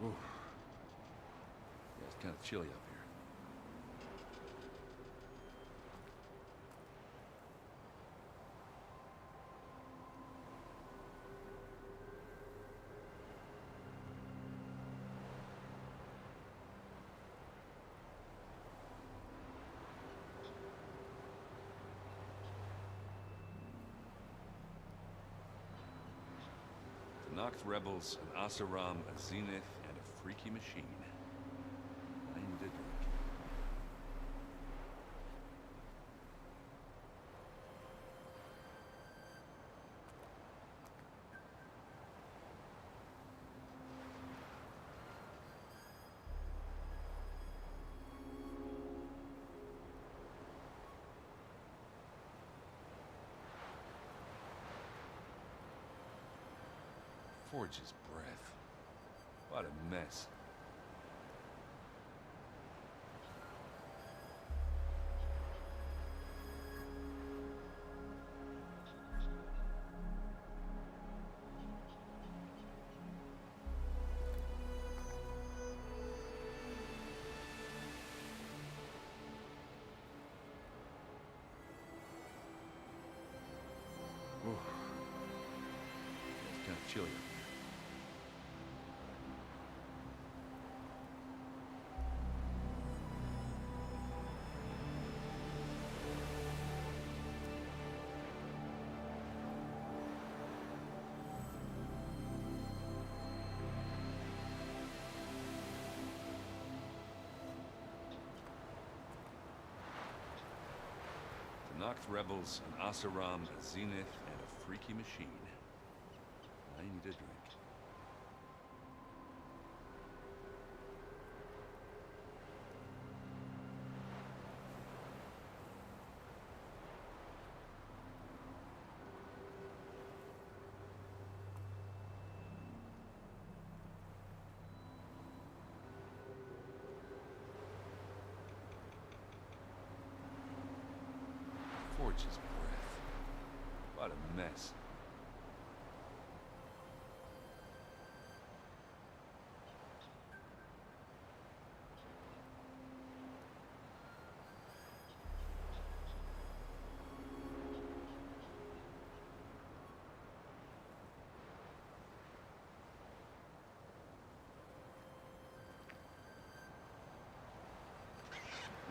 Ooh. Yeah, it's kind of chilly up here. The Noct rebels, an Asaram, a Zenith, and a freaky machine. I need a drink. Forge's breath. What a mess. Ooh. It's kind of chilly up here. The Noct rebels, an Asaram, a Zenith, and a freaky machine. I need a drink. Forge's breath. What a mess.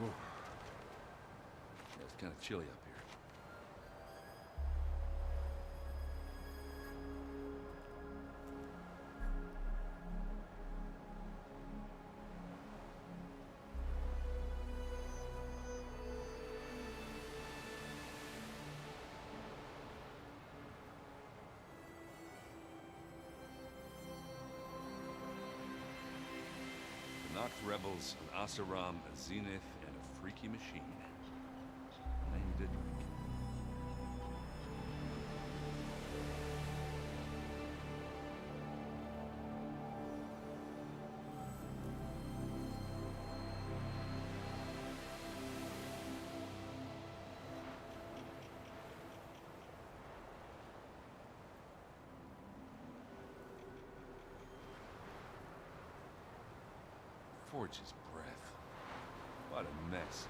Whoa. Yeah, it's kind of chilly up here. The Noct rebels, an Asaram, a Zenith, and a freaky machine. I need a drink. Forge's breath. What a mess.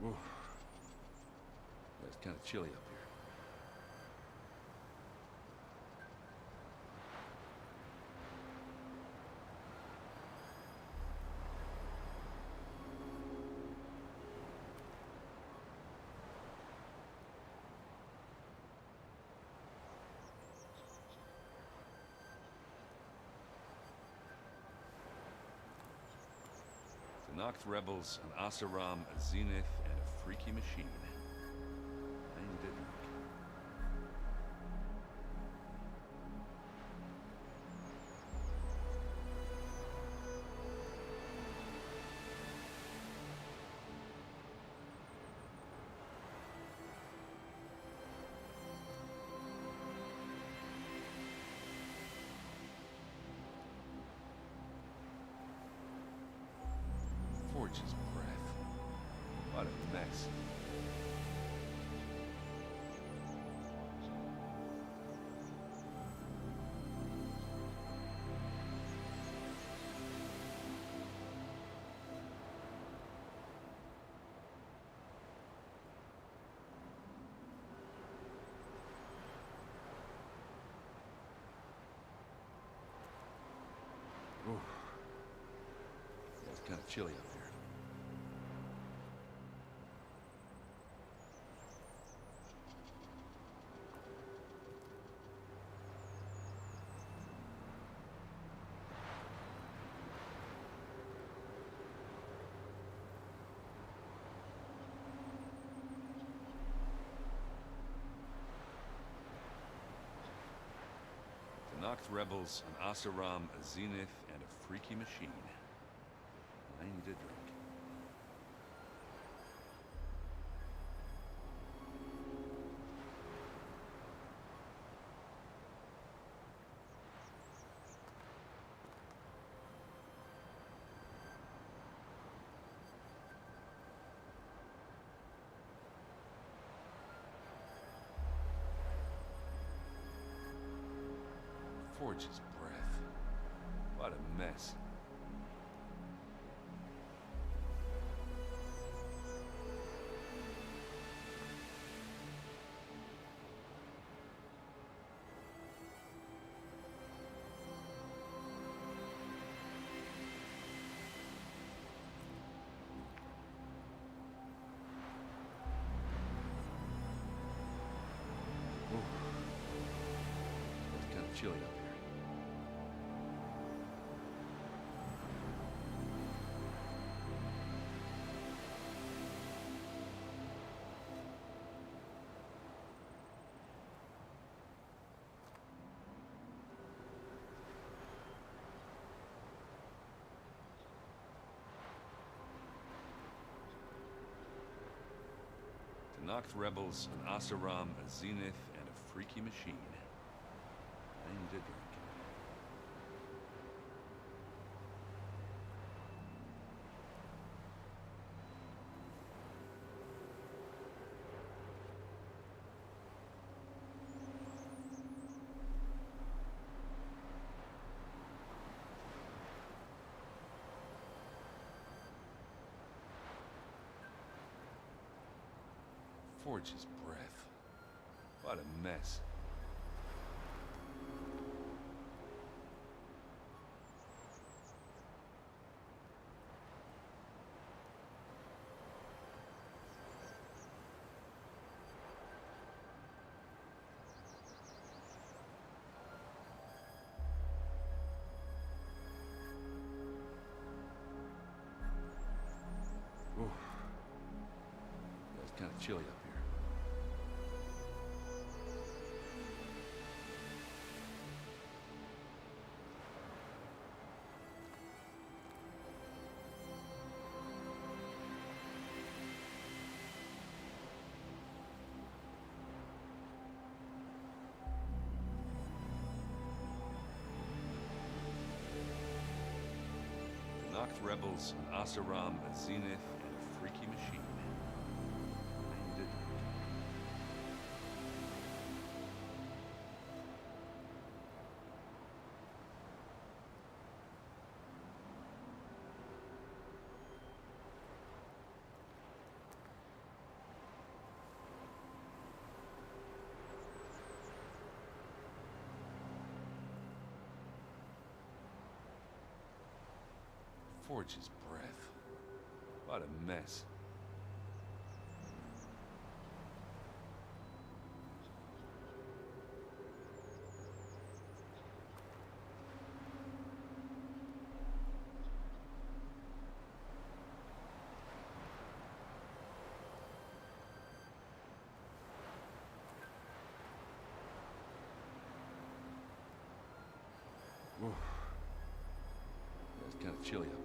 Ooh. Yeah, it's kind of chilly up here. The Noct rebels, an Asaram, a Zenith, and a freaky machine. I need a drink. Forge's breath. What a mess. Ooh. Yeah, it's kind of chilly up here. The Noct rebels, an Asaram, a Zenith, and a freaky machine. I need a drink. Forge's breath. What a mess. Ooh. It's kind of chilly up here. The Noct rebels, an Asaram, a Zenith, and a freaky machine. I need a drink. Forge's breath. What a mess. Ooh. Yeah, it's kind of chilly up here. The Noct rebels, an Asaram, a Zenith, and a freaky machine. I need a drink. Forge's breath. What a mess. Ooh. Yeah, it's kind of chilly up here.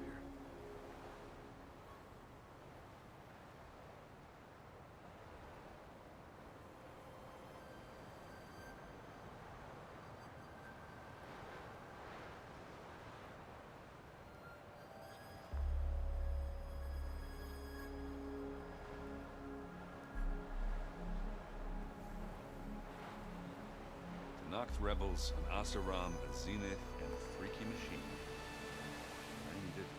knocked rebels, an Asaram, a Zenith, and a freaky machine. I did drink.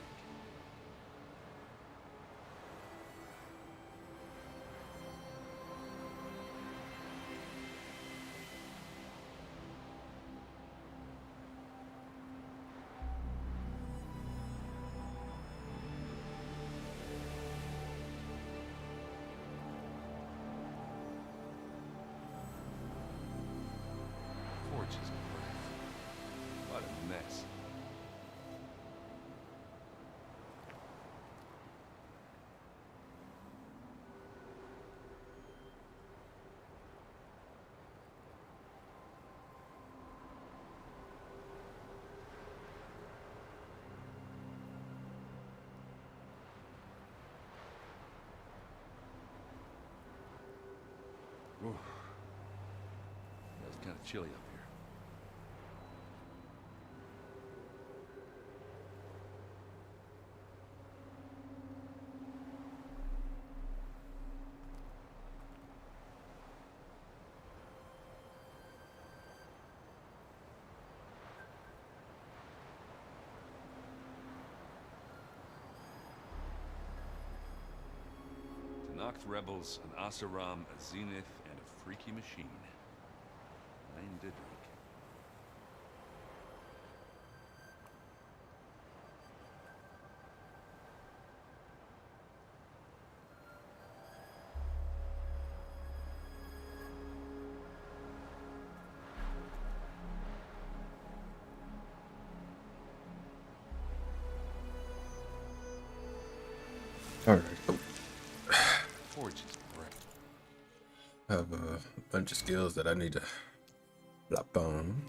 Forge's breath. What a mess. Whew. It's kind of chilly up here. To knocked rebels, an Asaram, a Zenith, and a freaky machine. I did drink. All right. Forge's breath. I have a bunch of skills that I need to blop on.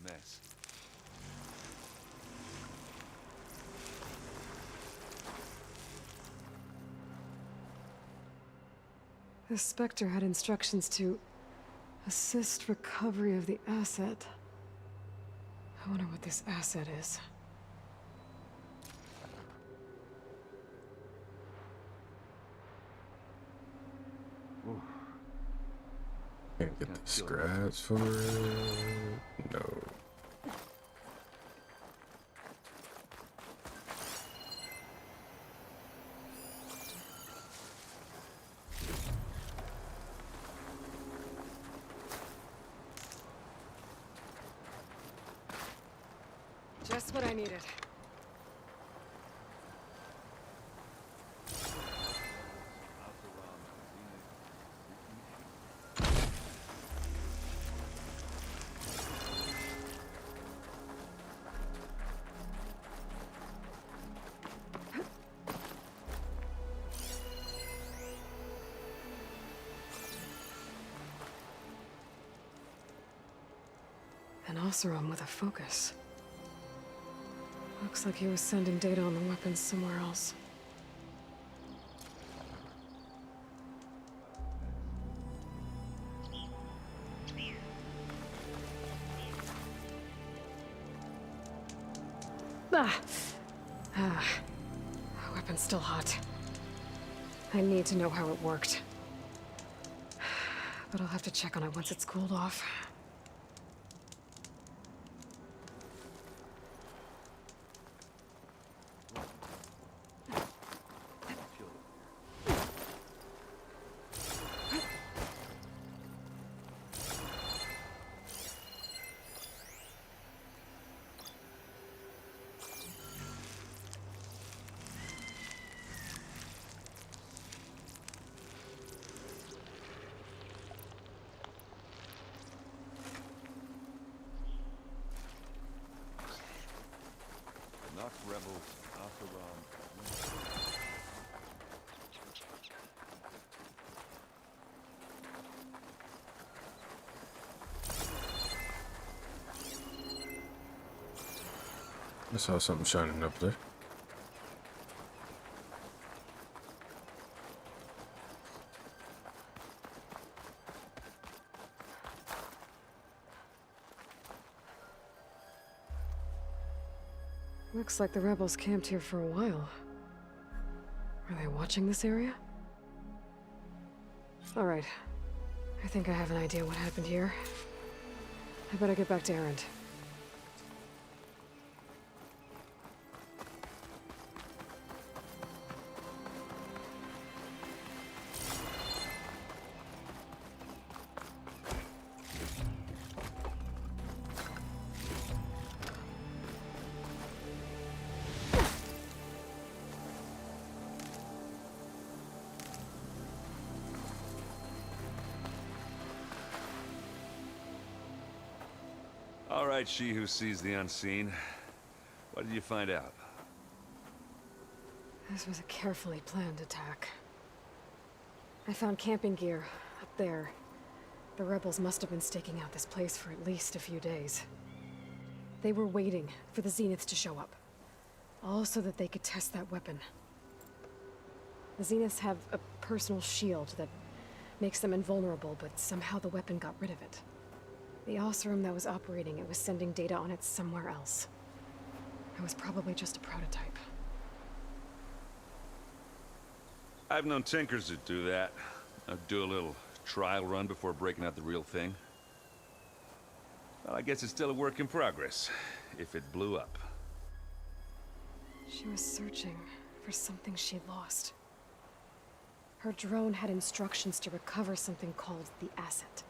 Mess. The Spectre had instructions to assist recovery of the asset. I wonder what this asset is. Ooh. Can't get the scraps for it. No. Just what I needed. An Oseram with a focus. Looks like he was sending data on the weapons somewhere else. Ah! Ah. The weapon's still hot. I need to know how it worked. But I'll have to check on it once it's cooled off. Knock rebels, Asaram. I saw something shining up there. Looks like the rebels camped here for a while. Are they watching this area? Alright. I think I have an idea what happened here. I better get back to Erend. All right, she who sees the unseen. What did you find out? This was a carefully planned attack. I found camping gear up there. The rebels must have been staking out this place for at least a few days. They were waiting for the Zeniths to show up. All so that they could test that weapon. The Zeniths have a personal shield that makes them invulnerable, but somehow the weapon got rid of it. The Oseram that was operating it was sending data on it somewhere else. It was probably just a prototype. I've known tinkers that do that. Do a little trial run before breaking out the real thing. Well, I guess it's still a work in progress, if it blew up. She was searching for something she'd lost. Her drone had instructions to recover something called the asset.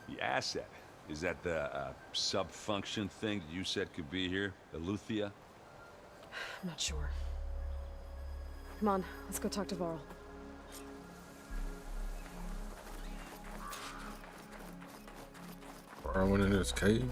The asset? Is that the sub-function thing that you said could be here? The Luthia? I'm not sure. Come on, let's go talk to Varl. I went into this cave.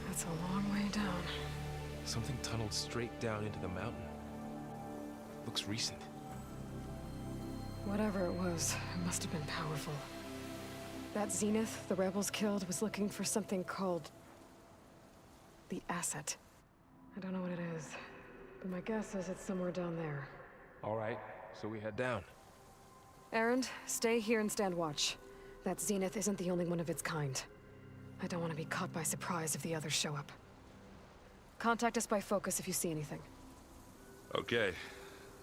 That's a long way down. Something tunneled straight down into the mountain. Looks recent. Whatever it was, it must have been powerful. That Zenith the rebels killed was looking for something called the asset. I don't know what it is, but my guess is it's somewhere down there. All right, so we head down. Erend, stay here and stand watch. That Zenith isn't the only one of its kind. I don't want to be caught by surprise if the others show up. Contact us by focus if you see anything. Okay.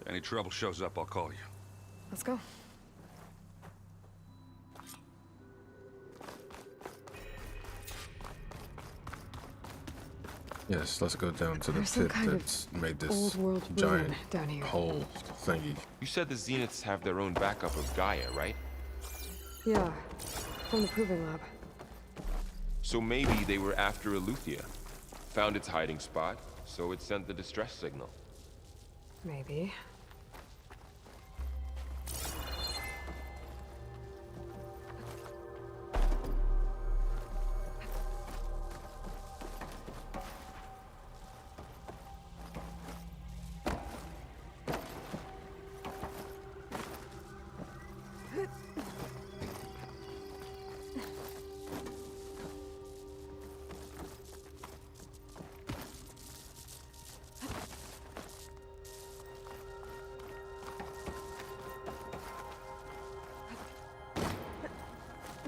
If any trouble shows up, I'll call you. Let's go. Yes, let's go down to the There's some pit kind of that's made this old world giant ruin down here. hole thingy. You said the Zeniths have their own backup of Gaia, right? Yeah, from the proving lab. So maybe they were after Eleuthia. Found its hiding spot, so it sent the distress signal. Maybe.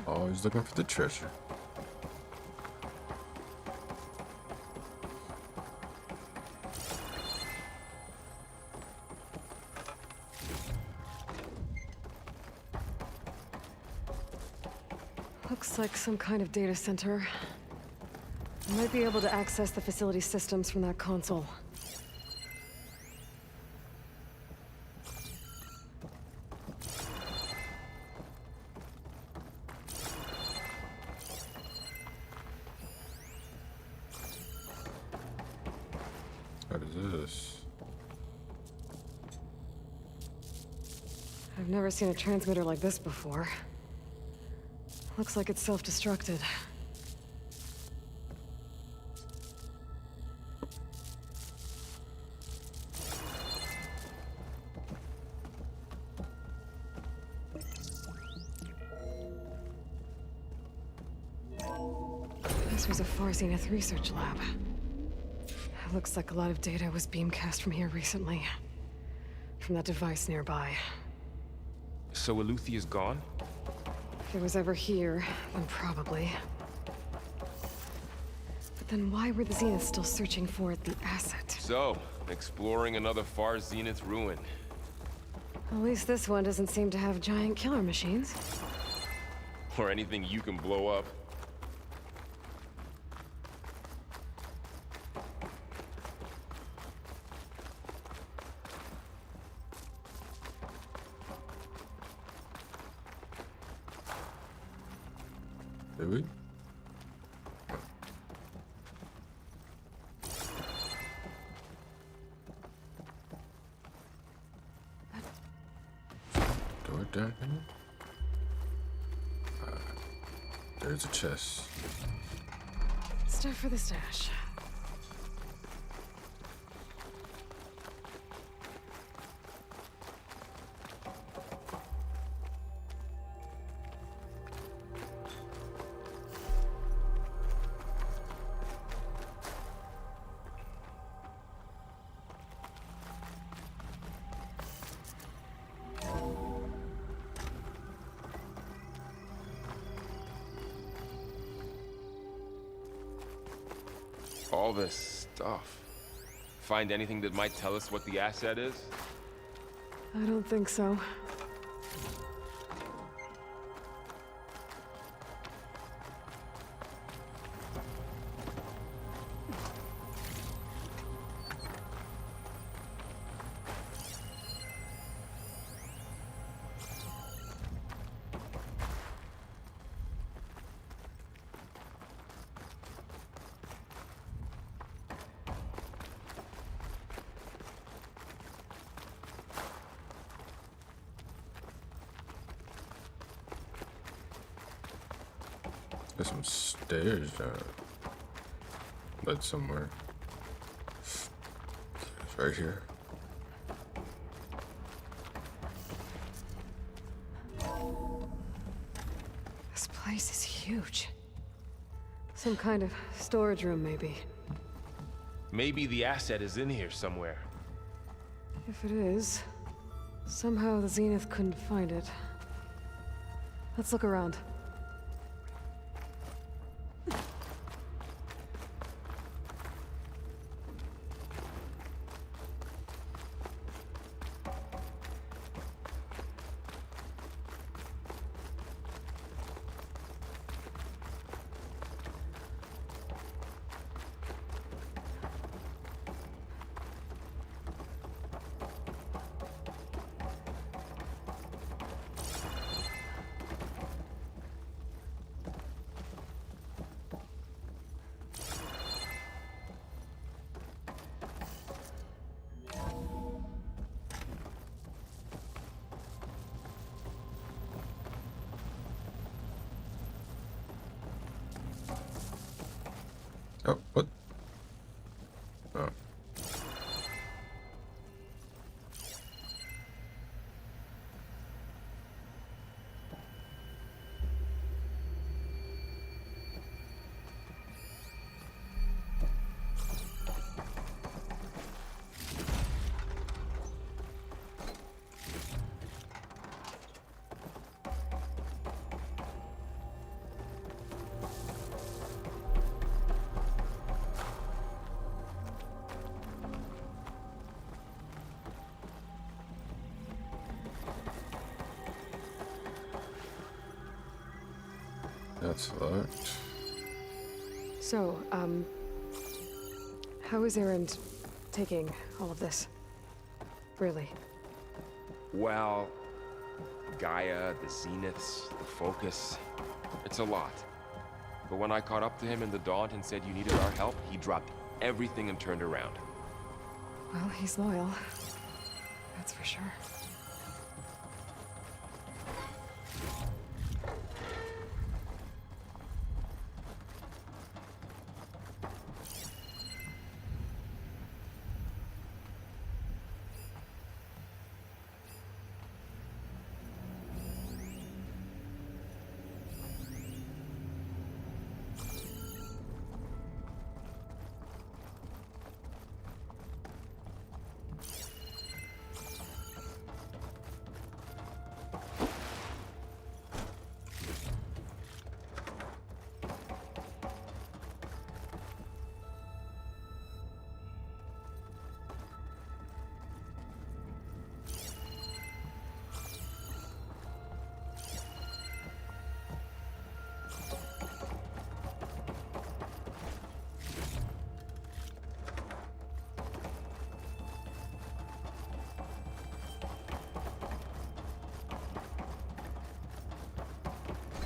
Always looking for the treasure. Looks like some kind of data center. I might be able to access the facility systems from that console. What is this? I've never seen a transmitter like this before. Looks like it's self-destructed. This was a Far Zenith research lab. It looks like a lot of data was beamcast from here recently. From that device nearby. So Eleuthia's gone? If it was ever here, then probably. But then why were the Zeniths still searching for the asset? So, exploring another Far Zenith ruin. At least this one doesn't seem to have giant killer machines. Or anything you can blow up. Did we? Door down here? There's a chest. Stuff for the stash. All this stuff. Find anything that might tell us what the asset is? I don't think so. There's some stairs led somewhere. It's right here. This place is huge. Some kind of storage room, maybe. Maybe the asset is in here somewhere. If it is, somehow the Zenith couldn't find it. Let's look around. Oh, what? Oh. That's locked. So, how is Erend taking all of this? Really? Well, Gaia, the Zeniths, the Focus, it's a lot. But when I caught up to him in the Daunt and said you needed our help, he dropped everything and turned around. Well, he's loyal. That's for sure.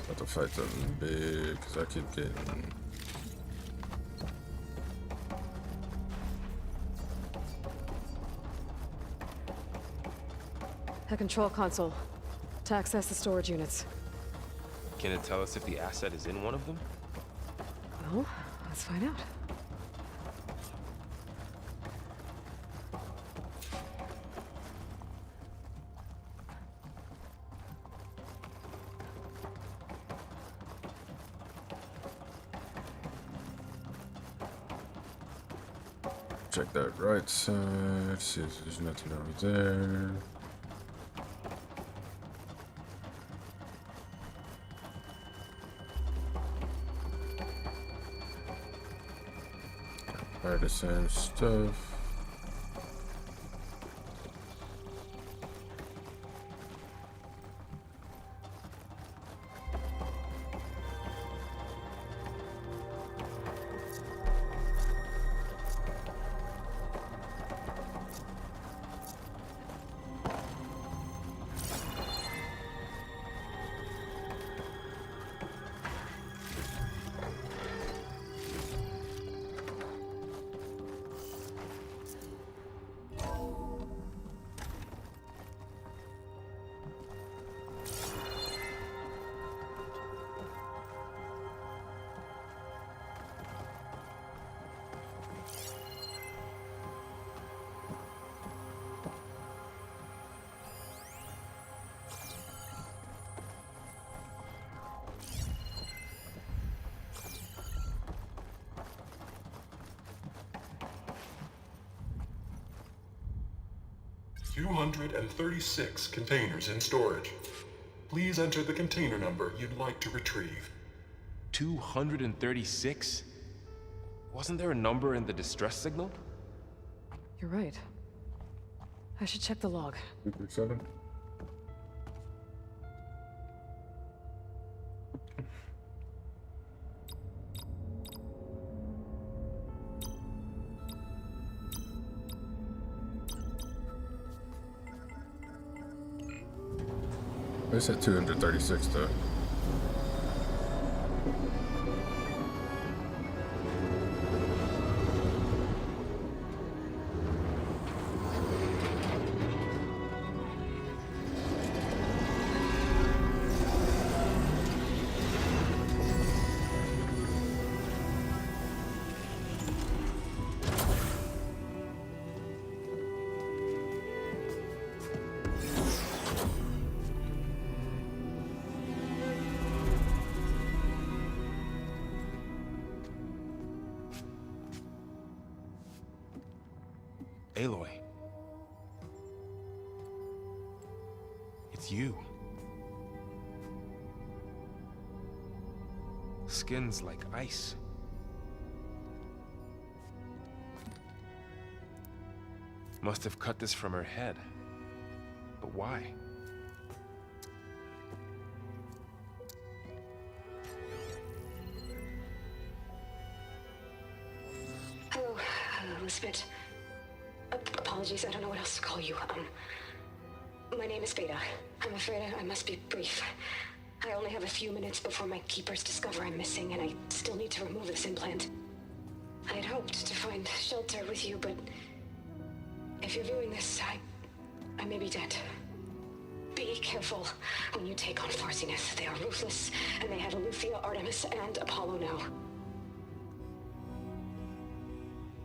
Got to fight something big, because I keep getting... A control console. To access the storage units. Can it tell us if the asset is in one of them? Well, let's find out. Check that right side, see if there's nothing over there. Alright, the same stuff. $236 containers in storage. Please enter the container number you'd like to retrieve. 236? Wasn't there a number in the distress signal? You're right. I should check the log. 237. I said 236 though. Aloy. It's you. Skin's like ice. Must have cut this from her head. But why? Hello, Elizabeth. Apologies, I don't know what else to call you. My name is Beta. I'm afraid I must be brief. I only have a few minutes before my keepers discover I'm missing, and I still need to remove this implant. I had hoped to find shelter with you, but if you're viewing this, I may be dead. Be careful when you take on Farsiness. They are ruthless, and they have Aletheia, Artemis, and Apollo now.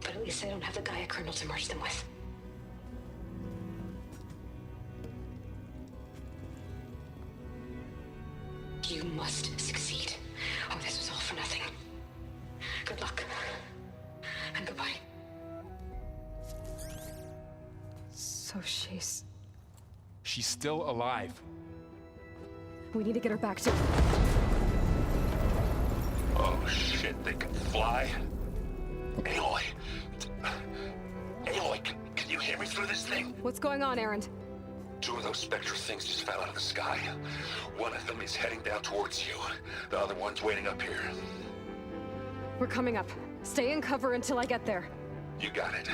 But at least I don't have the Gaia kernel to merge them with. You must succeed, or this was all for nothing. Good luck. And goodbye. So she's... She's still alive. We need to get her back to... Oh shit, they can fly? Aloy! Aloy, can you hear me through this thing? What's going on, Erend? 2 of those spectral things just fell out of the sky. One of them is heading down towards you. The other one's waiting up here. We're coming up. Stay in cover until I get there. You got it.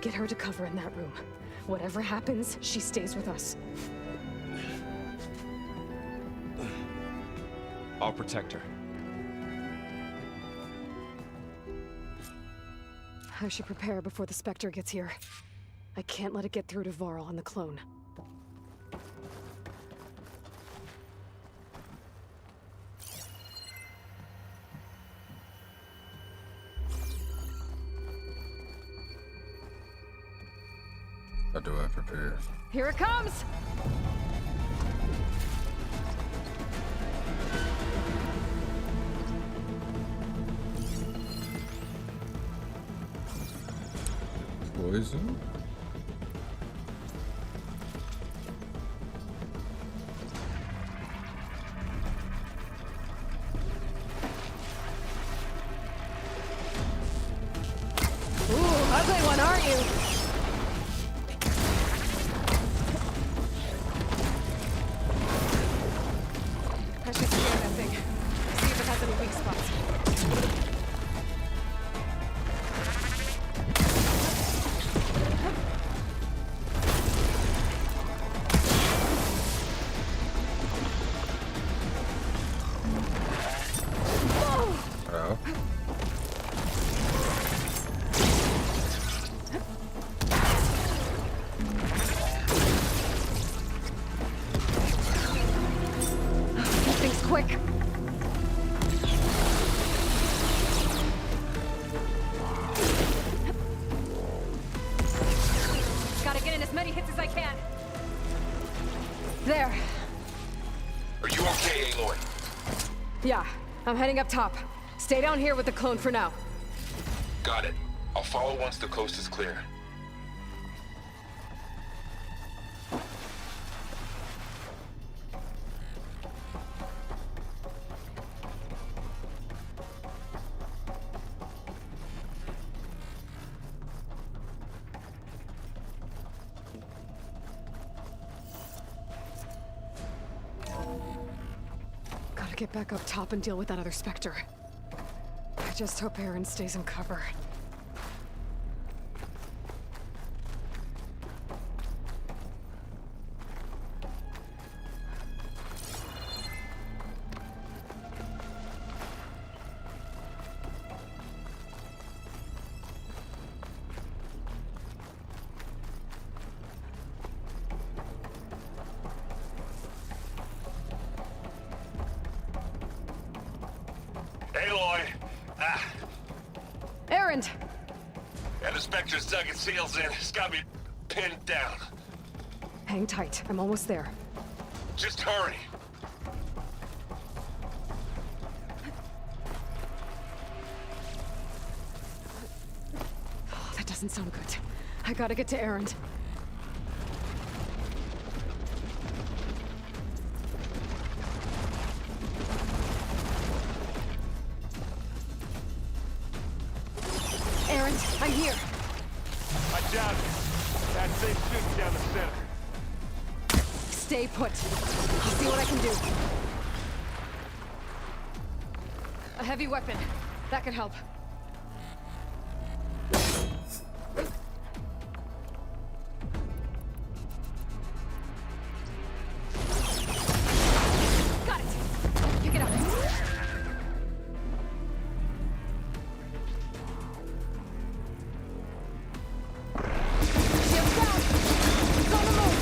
Get her to cover in that room. Whatever happens, she stays with us. I'll protect her. I should prepare before the Spectre gets here. I can't let it get through to Varl and the clone. How do I prepare? Here it comes! Poison? Ooh, ugly one, aren't you? I should scan that thing. See if it has any weak spots. Ow. These things quick. Gotta get in as many hits as I can. There. Are you okay, Aloy? Yeah, I'm heading up top. Stay down here with the clone for now. Got it. I'll follow once the coast is clear. Gotta get back up top and deal with that other Spectre. I just hope Aaron stays in cover. Aloy! Erend! And the Spectre's dug its heels in. It's got me pinned down. Hang tight, I'm almost there. Just hurry. That doesn't sound good. I gotta get to Erend. Erend, I'm here. I doubt it. That thing's shooting down the center. Stay put. I'll see what I can do. A heavy weapon. That could help. Got it! Pick it up. Shield down! It's on the move!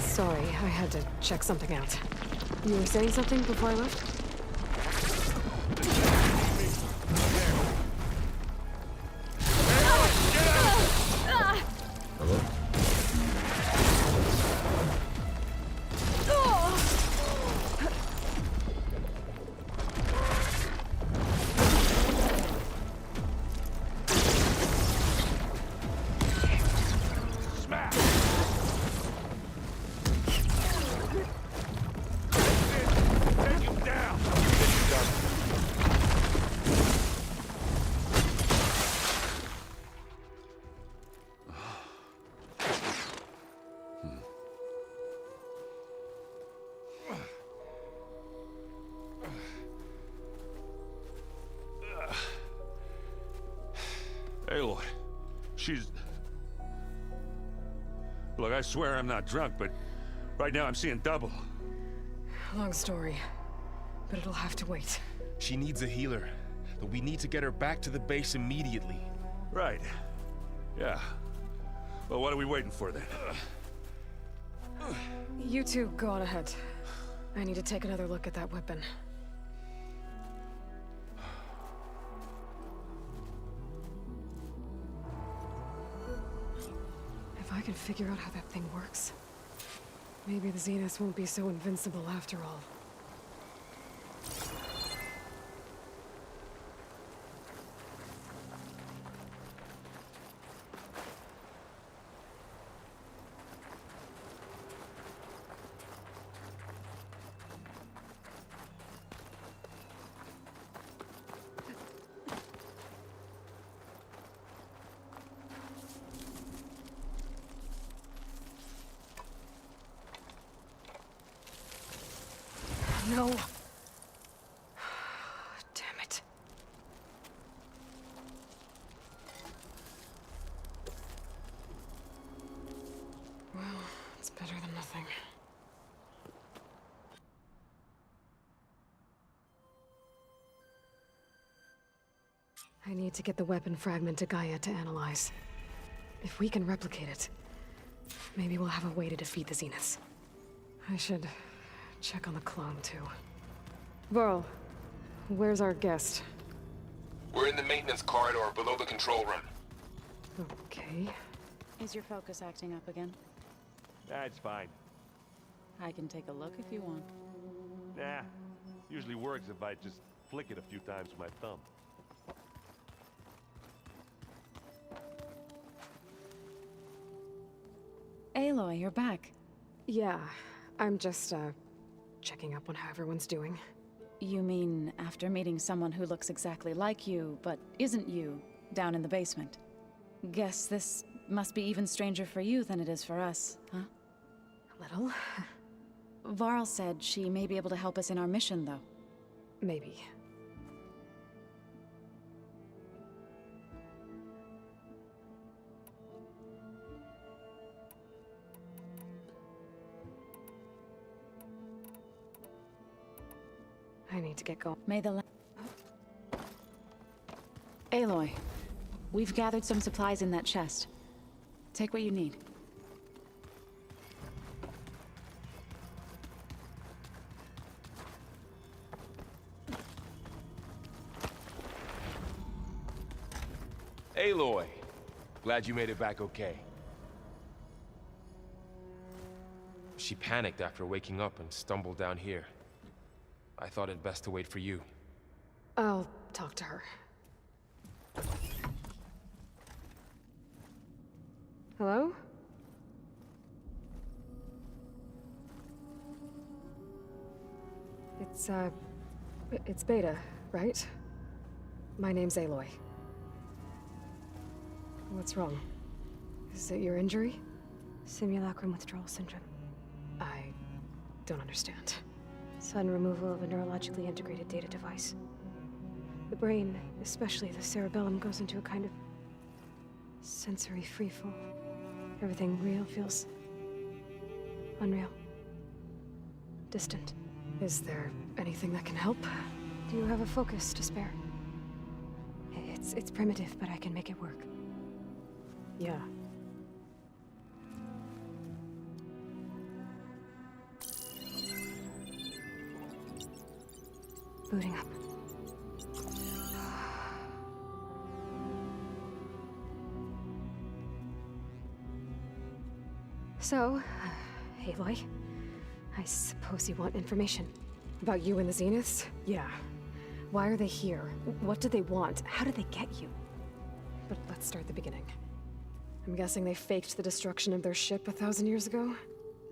Sorry, I had to check something out. You were saying something before I left? Hello? Smash! Take him down! Aloy, she's... Look, I swear I'm not drunk, but right now I'm seeing double. Long story, but it'll have to wait. She needs a healer, but we need to get her back to the base immediately. Right. Yeah. Well, what are we waiting for then? You two go on ahead. I need to take another look at that weapon. If I can figure out how that thing works, maybe the Zeniths won't be so invincible after all. No. Damn it. Well, it's better than nothing. I need to get the weapon fragment to Gaia to analyze. If we can replicate it, maybe we'll have a way to defeat the Zeniths. I should check on the clone, too. Varl, where's our guest? We're in the maintenance corridor below the control room. Okay. Is your focus acting up again? That's fine. I can take a look if you want. Nah. Usually works if I just flick it a few times with my thumb. Aloy, you're back. Yeah, I'm just, checking up on how everyone's doing. You mean after meeting someone who looks exactly like you, but isn't you, down in the basement? Guess this must be even stranger for you than it is for us, huh? A little. Varl said she may be able to help us in our mission, though. Maybe. I need to get going. May the Aloy, we've gathered some supplies in that chest. Take what you need. Aloy, glad you made it back okay. She panicked after waking up and stumbled down here. I thought it best to wait for you. I'll talk to her. Hello? It's Beta, right? My name's Aloy. What's wrong? Is it your injury? Simulacrum withdrawal syndrome. I don't understand. Sudden removal of a neurologically integrated data device. The brain, especially the cerebellum, goes into a kind of sensory freefall. Everything real feels unreal. Distant. Is there anything that can help? Do you have a focus to spare? It's primitive, but I can make it work. Yeah. Booting up. So, Aloy, I suppose you want information. About you and the Zeniths? Yeah. Why are they here? What do they want? How did they get you? But let's start at the beginning. I'm guessing they faked the destruction of their ship 1,000 years ago?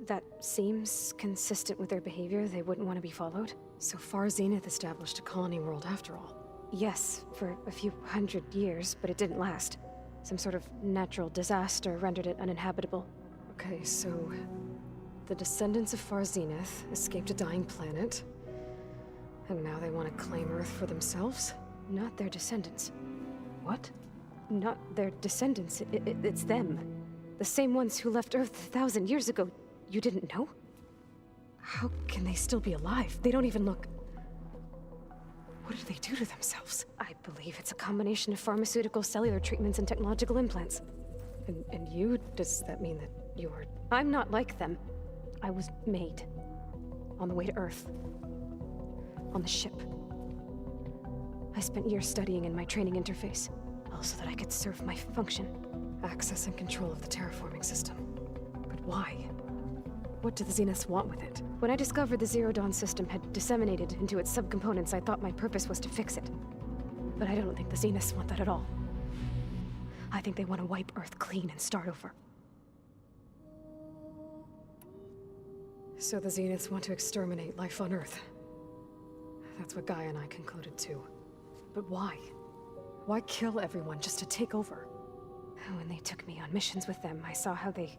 that seems consistent with their behavior. They wouldn't want to be followed. So far, Zenith established a colony world after all. Yes, for a few hundred years, but it didn't last. Some sort of natural disaster rendered it uninhabitable. Okay, so the descendants of Far Zenith escaped a dying planet, and now they want to claim Earth for themselves? Not their descendants. What? Not their descendants. It's them. The same ones who left Earth 1,000 years ago. You didn't know? How can they still be alive? They don't even look... What did they do to themselves? I believe it's a combination of pharmaceutical, cellular treatments, and technological implants. And you? Does that mean that you're... I'm not like them. I was made. On the way to Earth. On the ship. I spent years studying in my training interface, all so that I could serve my function. Access and control of the terraforming system. But why? What do the Zeniths want with it? When I discovered the Zero Dawn system had disseminated into its subcomponents, I thought my purpose was to fix it. But I don't think the Zeniths want that at all. I think they want to wipe Earth clean and start over. So the Zeniths want to exterminate life on Earth. That's what Gaia and I concluded too. But why? Why kill everyone just to take over? When they took me on missions with them, I saw how they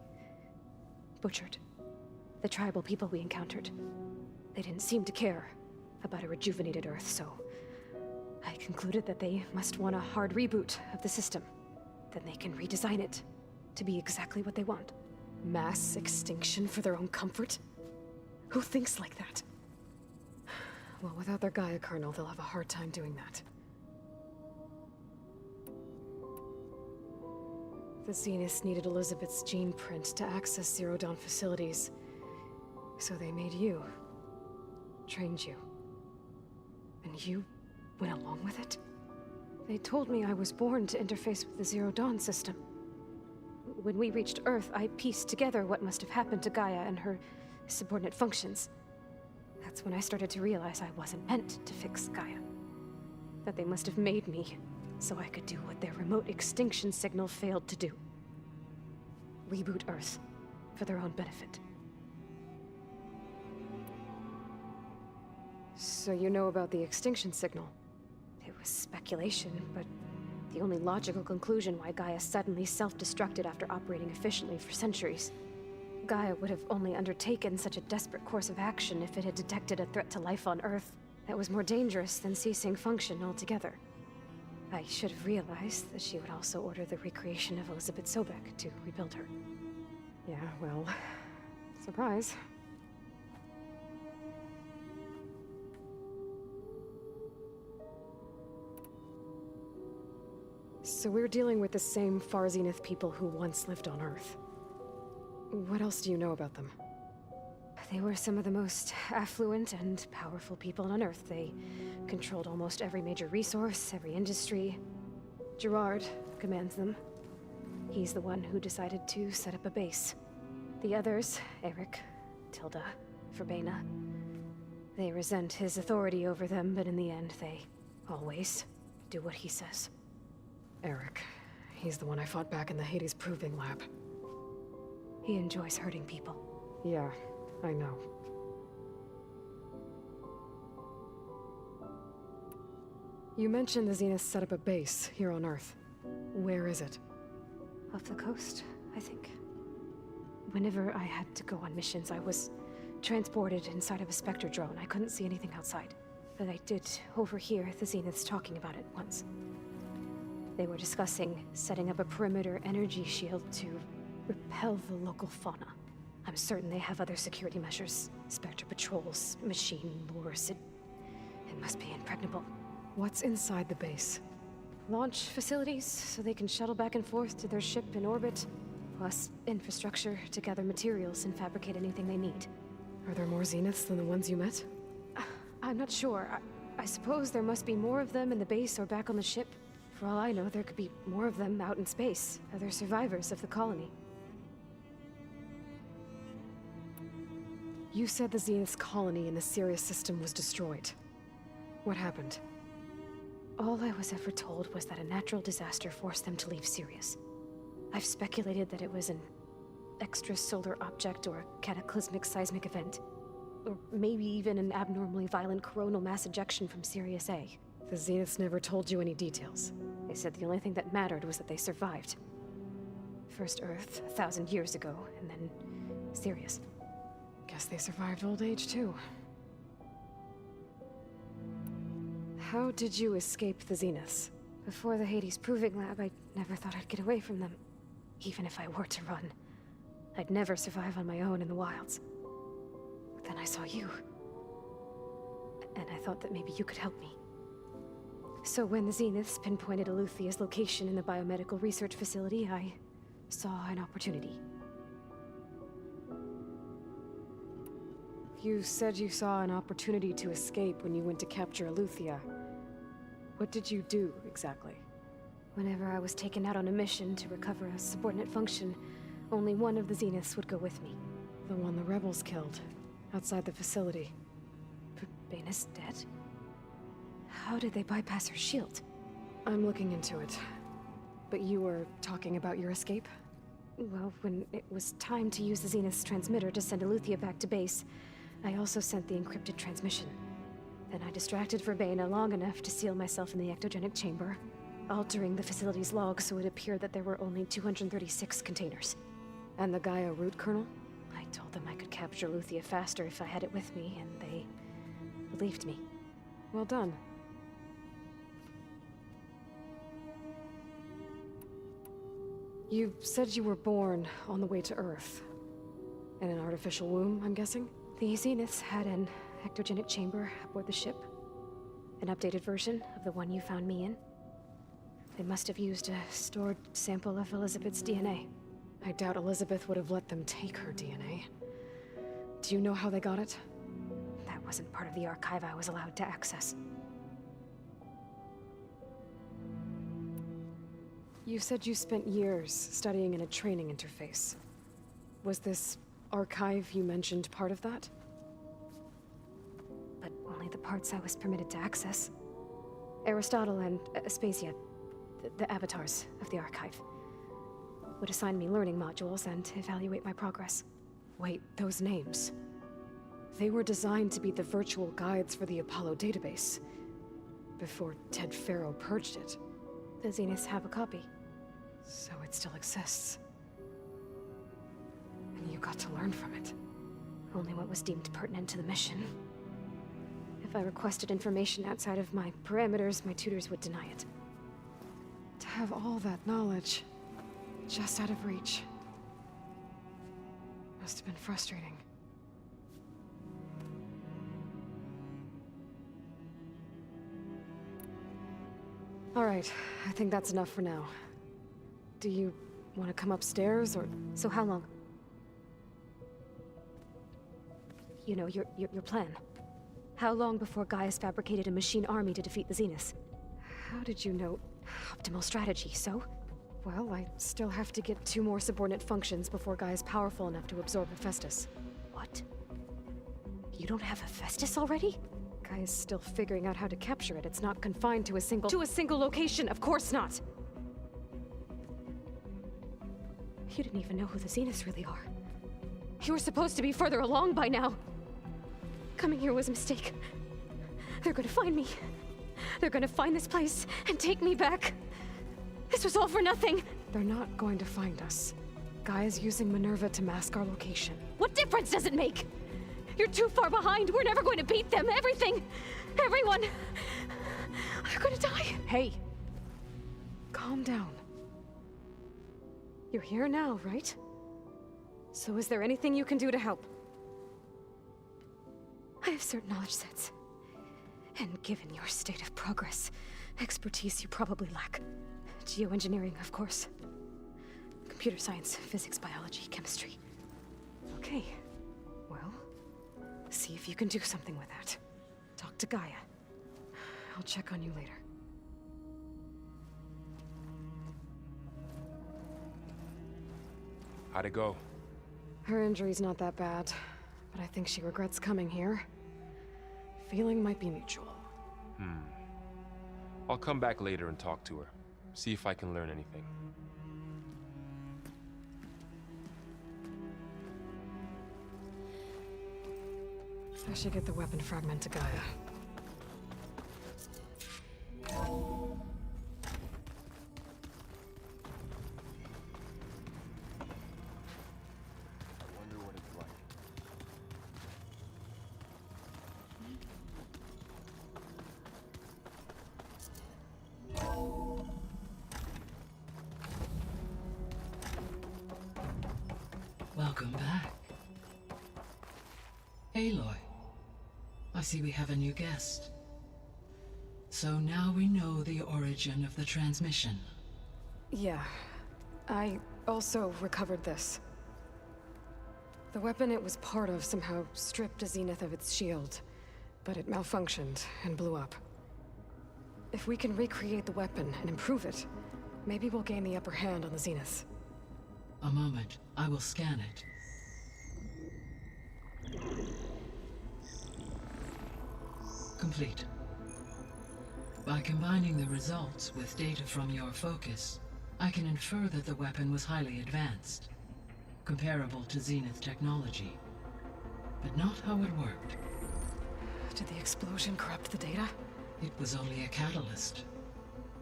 butchered the tribal people we encountered. They didn't seem to care about a rejuvenated Earth, so I concluded that they must want a hard reboot of the system. Then they can redesign it to be exactly what they want. Mass extinction for their own comfort? Who thinks like that? Well, without their Gaia kernel, they'll have a hard time doing that. The Zeniths needed Elizabeth's gene print to access Zero Dawn facilities. So they made you. Trained you. And you went along with it? They told me I was born to interface with the Zero Dawn system. When we reached Earth, I pieced together what must have happened to Gaia and her subordinate functions. That's when I started to realize I wasn't meant to fix Gaia. That they must have made me so I could do what their remote extinction signal failed to do. Reboot Earth for their own benefit. So you know about the extinction signal? It was speculation, but the only logical conclusion why Gaia suddenly self-destructed after operating efficiently for centuries. Gaia would have only undertaken such a desperate course of action if it had detected a threat to life on Earth that was more dangerous than ceasing function altogether. I should have realized that she would also order the recreation of Elizabeth Sobek to rebuild her. Yeah, well, surprise. So we're dealing with the same Far Zenith people who once lived on Earth. What else do you know about them? They were some of the most affluent and powerful people on Earth. They controlled almost every major resource, every industry. Gerard commands them. He's the one who decided to set up a base. The others, Eric, Tilda, Verbena, they resent his authority over them, but in the end, they always do what he says. Eric. He's the one I fought back in the Hades Proving Lab. He enjoys hurting people. Yeah, I know. You mentioned the Zenith set up a base here on Earth. Where is it? Off the coast, I think. Whenever I had to go on missions, I was transported inside of a Spectre drone. I couldn't see anything outside. But I did overhear the Zeniths talking about it once. They were discussing setting up a perimeter energy shield to repel the local fauna. I'm certain they have other security measures. Spectre patrols, machine lures. It must be impregnable. What's inside the base? Launch facilities, so they can shuttle back and forth to their ship in orbit. Plus infrastructure to gather materials and fabricate anything they need. Are there more Zeniths than the ones you met? I'm not sure. I suppose there must be more of them in the base or back on the ship. For all I know, there could be more of them out in space. Other survivors of the colony. You said the Zenith's colony in the Sirius system was destroyed. What happened? All I was ever told was that a natural disaster forced them to leave Sirius. I've speculated that it was an extrasolar object or a cataclysmic seismic event. Or maybe even an abnormally violent coronal mass ejection from Sirius A. The Zeniths never told you any details. They said the only thing that mattered was that they survived. First Earth, 1,000 years ago, and then Sirius. Guess they survived old age, too. How did you escape the Zeniths? Before the Hades Proving Lab, I never thought I'd get away from them. Even if I were to run. I'd never survive on my own in the wilds. But then I saw you. And I thought that maybe you could help me. So when the Zeniths pinpointed Eluthia's location in the biomedical research facility, I saw an opportunity. You said you saw an opportunity to escape when you went to capture Eluthia. What did you do, exactly? Whenever I was taken out on a mission to recover a subordinate function, only one of the Zeniths would go with me. The one the rebels killed, outside the facility. Baina's dead? How did they bypass her shield? I'm looking into it. But you were talking about your escape? Well, when it was time to use the Zenith's transmitter to send Eluthia back to base, I also sent the encrypted transmission. Then I distracted Verbena long enough to seal myself in the ectogenic chamber, altering the facility's log so it appeared that there were only 236 containers. And the Gaia root kernel? I told them I could capture Eluthia faster if I had it with me, and they believed me. Well done. You said you were born on the way to Earth. In an artificial womb, I'm guessing? The Zeniths had an ectogenic chamber aboard the ship. An updated version of the one you found me in. They must have used a stored sample of Elizabeth's DNA. I doubt Elizabeth would have let them take her DNA. Do you know how they got it? That wasn't part of the archive I was allowed to access. You said you spent years studying in a training interface. Was this archive you mentioned part of that? But only the parts I was permitted to access. Aristotle and Aspasia, the avatars of the archive, would assign me learning modules and evaluate my progress. Wait, those names. They were designed to be the virtual guides for the Apollo database. Before Ted Faro purged it. The Zeniths have a copy. So it still exists. And you got to learn from it. Only what was deemed pertinent to the mission. If I requested information outside of my parameters, my tutors would deny it. To have all that knowledge, just out of reach. Must have been frustrating. All right, I think that's enough for now. Do you want to come upstairs, or... So how long? You know, your plan. How long before Gaius fabricated a machine army to defeat the Zeniths? How did you know? Optimal strategy, so? Well, I still have to get 2 more subordinate functions before Guy is powerful enough to absorb Hephaestus. What? You don't have Hephaestus already? Guy is still figuring out how to capture it. It's not confined to a single location. Of course not. You didn't even know who the Zeniths really are. You were supposed to be further along by now. Coming here was a mistake. They're gonna find me. They're gonna find this place and take me back. This was all for nothing. They're not going to find us. Guy is using Minerva to mask our location. What difference does it make? You're too far behind. We're never going to beat them. Everything. Everyone. They're gonna die. Hey. Calm down. You're here now, right? So is there anything you can do to help? I have certain knowledge sets. And given your state of progress, expertise you probably lack. Geoengineering, of course. Computer science, physics, biology, chemistry. Okay. Well, see if you can do something with that. Talk to Gaia. I'll check on you later. How'd it go? Her injury's not that bad, but I think she regrets coming here. Feeling might be mutual. I'll come back later and talk to her. See if I can learn anything. I should get the weapon fragment to Gaia. I wonder what it's like. Welcome back. Aloy, I see we have a new guest. So now we know the origin of the transmission. Yeah. I also recovered this. The weapon it was part of somehow stripped a Zenith of its shield, but it malfunctioned and blew up. If we can recreate the weapon and improve it, maybe we'll gain the upper hand on the Zeniths. A moment, I will scan it. Complete. By combining the results with data from your focus, I can infer that the weapon was highly advanced, comparable to Zenith technology, but not how it worked. Did the explosion corrupt the data? It was only a catalyst.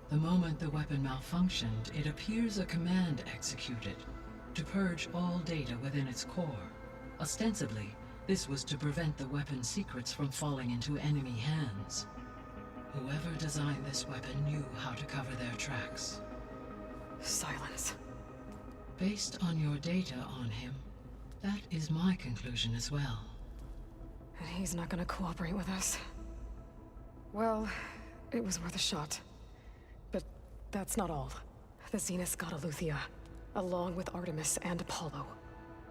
The moment the weapon malfunctioned, it appears a command executed to purge all data within its core. Ostensibly, this was to prevent the weapon's secrets from falling into enemy hands. Whoever designed this weapon knew how to cover their tracks. Silence. Based on your data on him, that is my conclusion as well. And he's not gonna cooperate with us. Well, it was worth a shot. But that's not all. The Zeniths got Aletheia, along with Artemis and Apollo.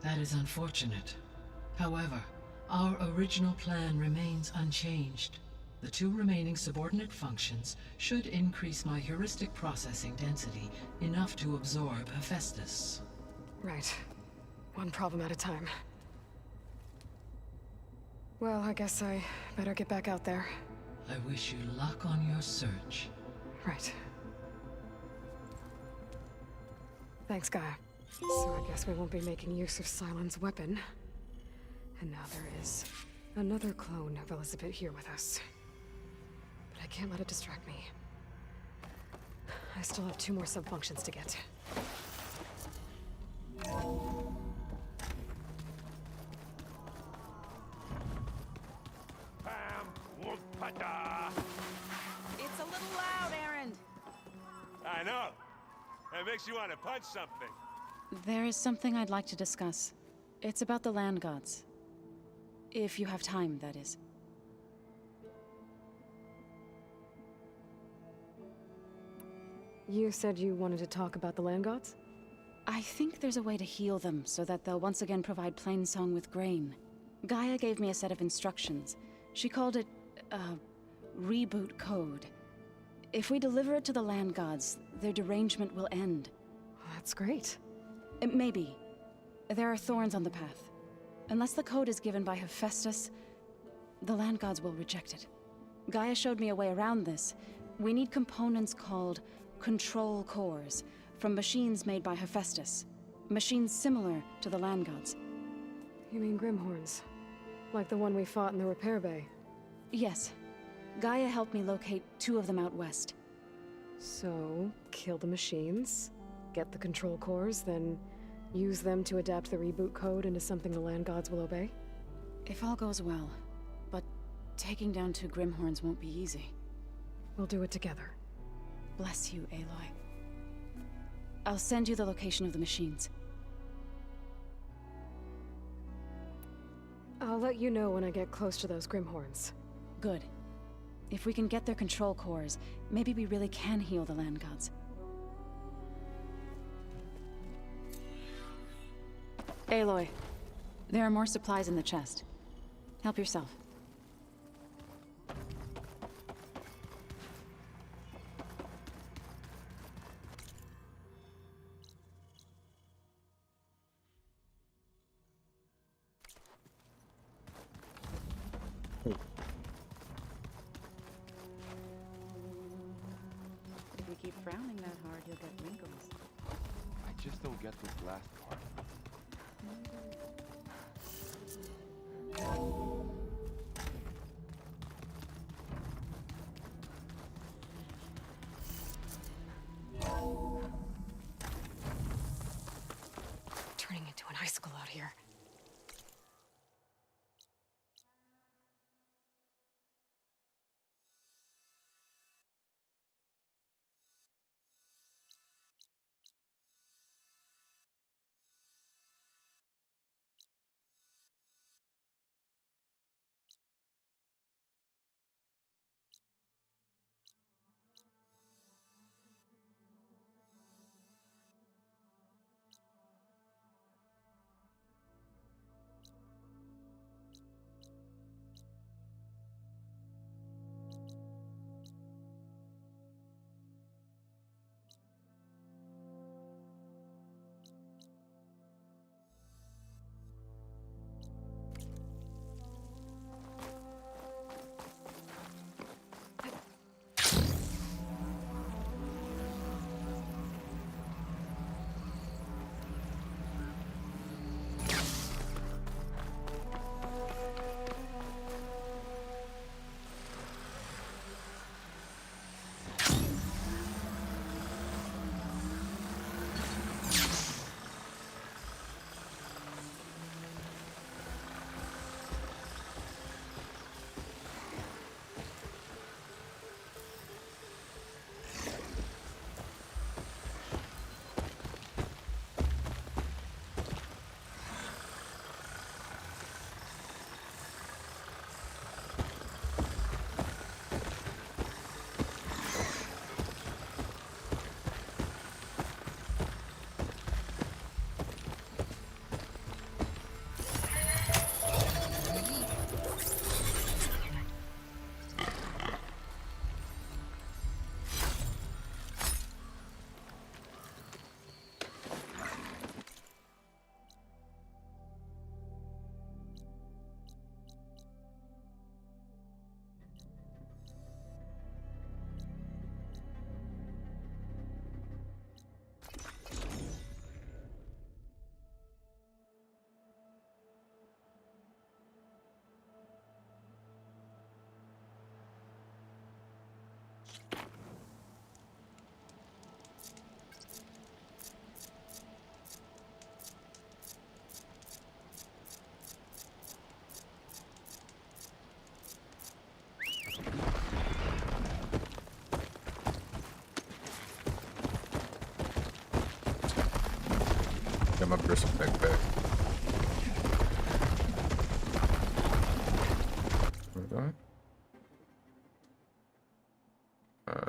That is unfortunate. However, our original plan remains unchanged. The 2 remaining subordinate functions should increase my heuristic processing density enough to absorb Hephaestus. Right. One problem at a time. Well, I guess I better get back out there. I wish you luck on your search. Right. Thanks, Gaia. So I guess we won't be making use of Cylon's weapon. And now there is another clone of Elizabeth here with us. But I can't let it distract me. I still have 2 more sub-functions to get. It's a little loud, Aaron. I know. That makes you want to punch something. There is something I'd like to discuss. It's about the land gods. If you have time, that is. You said you wanted to talk about the land gods? I think there's a way to heal them so that they'll once again provide Plainsong with grain. Gaia gave me a set of instructions. She called it, reboot code. If we deliver it to the land gods, their derangement will end. That's great. Maybe. There are thorns on the path. Unless the code is given by Hephaestus, the land gods will reject it. Gaia showed me a way around this. We need components called control cores from machines made by Hephaestus. Machines similar to the land gods. You mean Grimhorns? Like the one we fought in the repair bay? Yes. Gaia helped me locate 2 of them out west. So, kill the machines, get the control cores, then use them to adapt the reboot code into something the land gods will obey? If all goes well. But taking down 2 Grimhorns won't be easy. We'll do it together. Bless you, Aloy. I'll send you the location of the machines. I'll let you know when I get close to those Grimhorns. Good. If we can get their control cores, maybe we really can heal the land gods. Aloy, there are more supplies in the chest. Help yourself. If we keep frowning that hard, you'll get wrinkles. I just don't get this last part. Turning into an icicle out here. Got my personal backpack. Hold on. Yeah.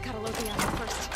Gotta load the ammo first.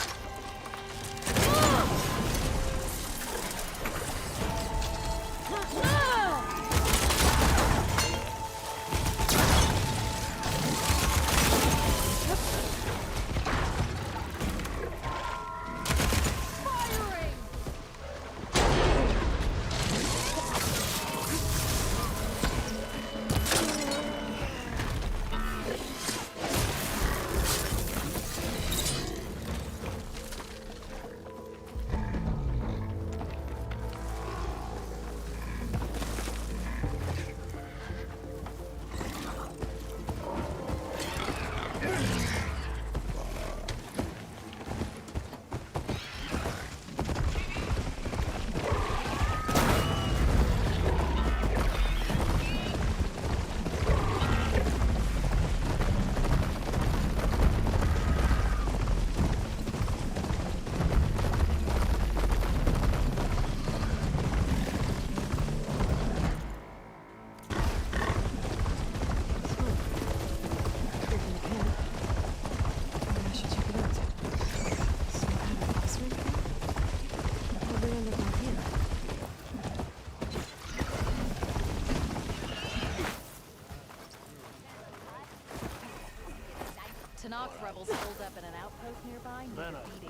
Tanakh rebels holed up in an outpost nearby and need a beating.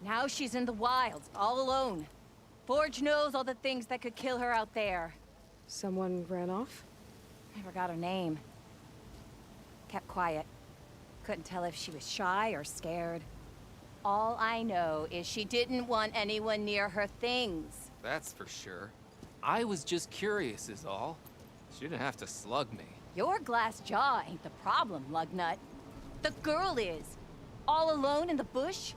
Now she's in the wilds, all alone. Forge knows all the things that could kill her out there. Someone ran off? I forgot her name. Kept quiet. Couldn't tell if she was shy or scared. All I know is she didn't want anyone near her things. That's for sure. I was just curious is all. She didn't have to slug me. Your glass jaw ain't the problem, lugnut. The girl is. All alone in the bush.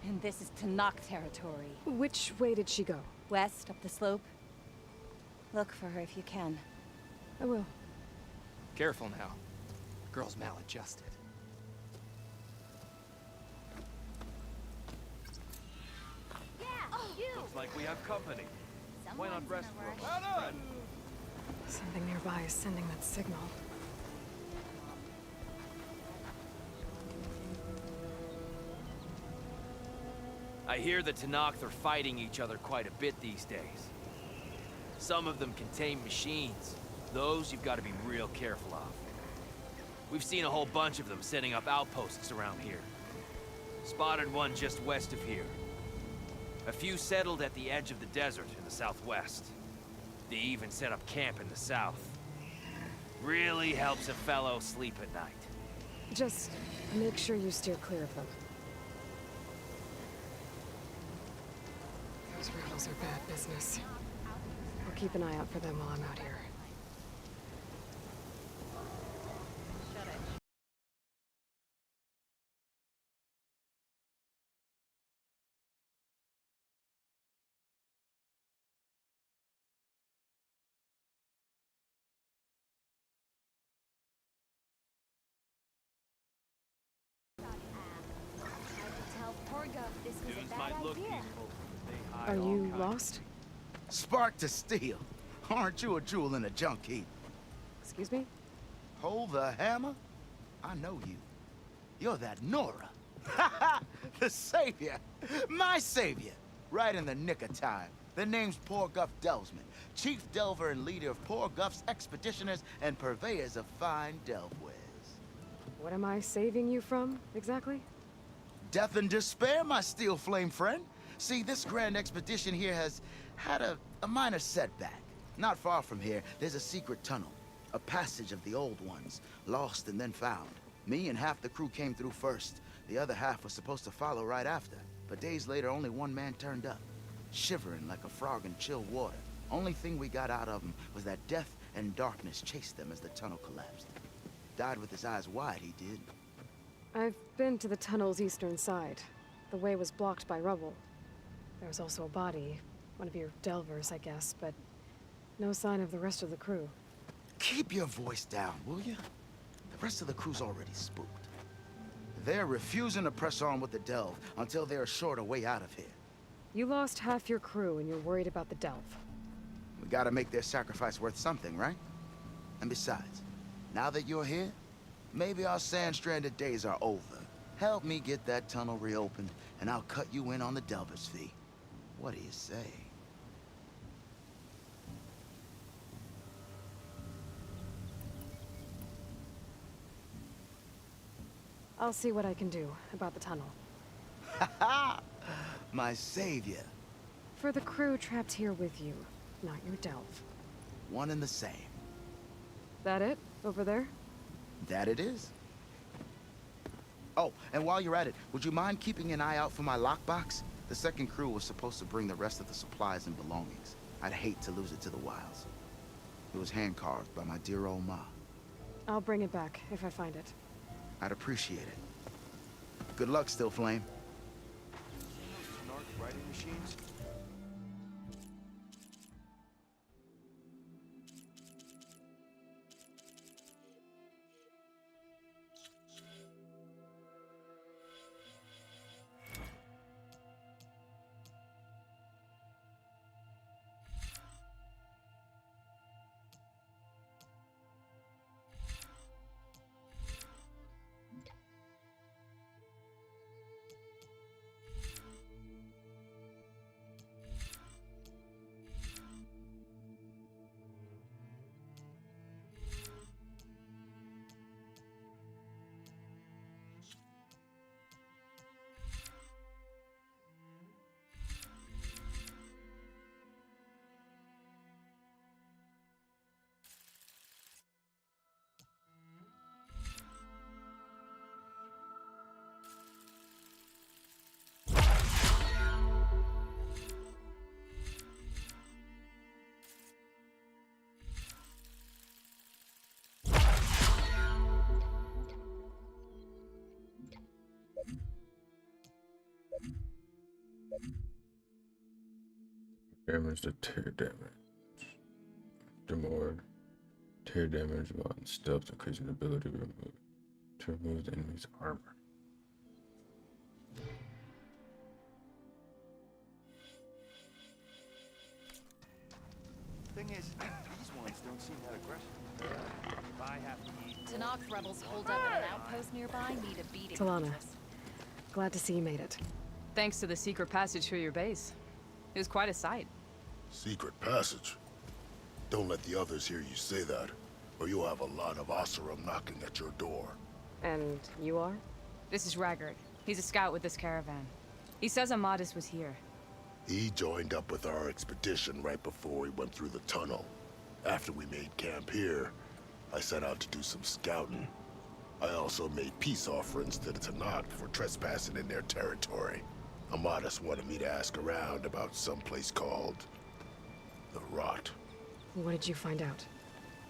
And this is Tanakh territory. Which way did she go? West, up the slope. Look for her if you can. I will. Careful now. Girl's maladjusted. Looks like we have company. Why not rest for a Well moment, friend? Something nearby is sending that signal. I hear the Tanakh are fighting each other quite a bit these days. Some of them contain machines. Those you've got to be real careful of. We've seen a whole bunch of them setting up outposts around here. Spotted one just west of here. A few settled at the edge of the desert in the southwest. They even set up camp in the south. Really helps a fellow sleep at night. Just make sure you steer clear of them. Those rebels are bad business. I'll keep an eye out for them while I'm out here. Dudes might look peaceful, but they hide Are all you kinds. lost? Spark to steel. Aren't you a jewel in a junk heap? Excuse me? Hold the hammer? I know you. You're that Nora. The savior. My savior. Right in the nick of time. The name's Poor Guff Delvesman, chief delver and leader of Poor Guff's expeditioners and purveyors of fine delve wares. What am I saving you from, exactly? Death and despair, my steel flame friend. See, this grand expedition here has had a minor setback. Not far from here, there's a secret tunnel. A passage of the old ones, lost and then found. Me and half the crew came through first. The other half was supposed to follow right after. But days later, only one man turned up. Shivering like a frog in chill water. Only thing we got out of him was that death and darkness chased them as the tunnel collapsed. Died with his eyes wide, he did. I've been to the tunnel's eastern side. The way was blocked by rubble. There was also a body. One of your delvers, I guess, but no sign of the rest of the crew. Keep your voice down, will you? The rest of the crew's already spooked. They're refusing to press on with the delve until they're assured a way out of here. You lost half your crew and you're worried about the delve. We gotta make their sacrifice worth something, right? And besides, Now that you're here, maybe our sand-stranded days are over. Help me get that tunnel reopened, and I'll cut you in on the Delver's fee. What do you say? I'll see what I can do about the tunnel. Ha! My savior. For the crew trapped here with you, not your delve. One and the same. That it? Over there? That it is. Oh, and while you're at it, would you mind keeping an eye out for my lockbox? The second crew was supposed to bring the rest of the supplies and belongings. I'd hate to lose it to the wilds. It was hand-carved by my dear old ma. I'll bring it back if I find it. I'd appreciate it. Good luck, Still Flame. Writing machines? Damage to tear damage. The more tear damage while in stealth, increasing the ability to remove the enemy's armor. Thing is, these ones don't seem that aggressive. If I have to eat... Tanakh rebels holed up at an outpost nearby need a beating. Talana, glad to see you made it. Thanks to the secret passage through your base. It was quite a sight. Secret passage? Don't let the others hear you say that, or you'll have a lot of Oseram knocking at your door. And you are? This is Raggard. He's a scout with this caravan. He says Amadis was here. He joined up with our expedition right before we went through the tunnel. After we made camp here, I set out to do some scouting. I also made peace offerings to the Tanakh for trespassing in their territory. Amadis wanted me to ask around about some place called the Rot. What did you find out?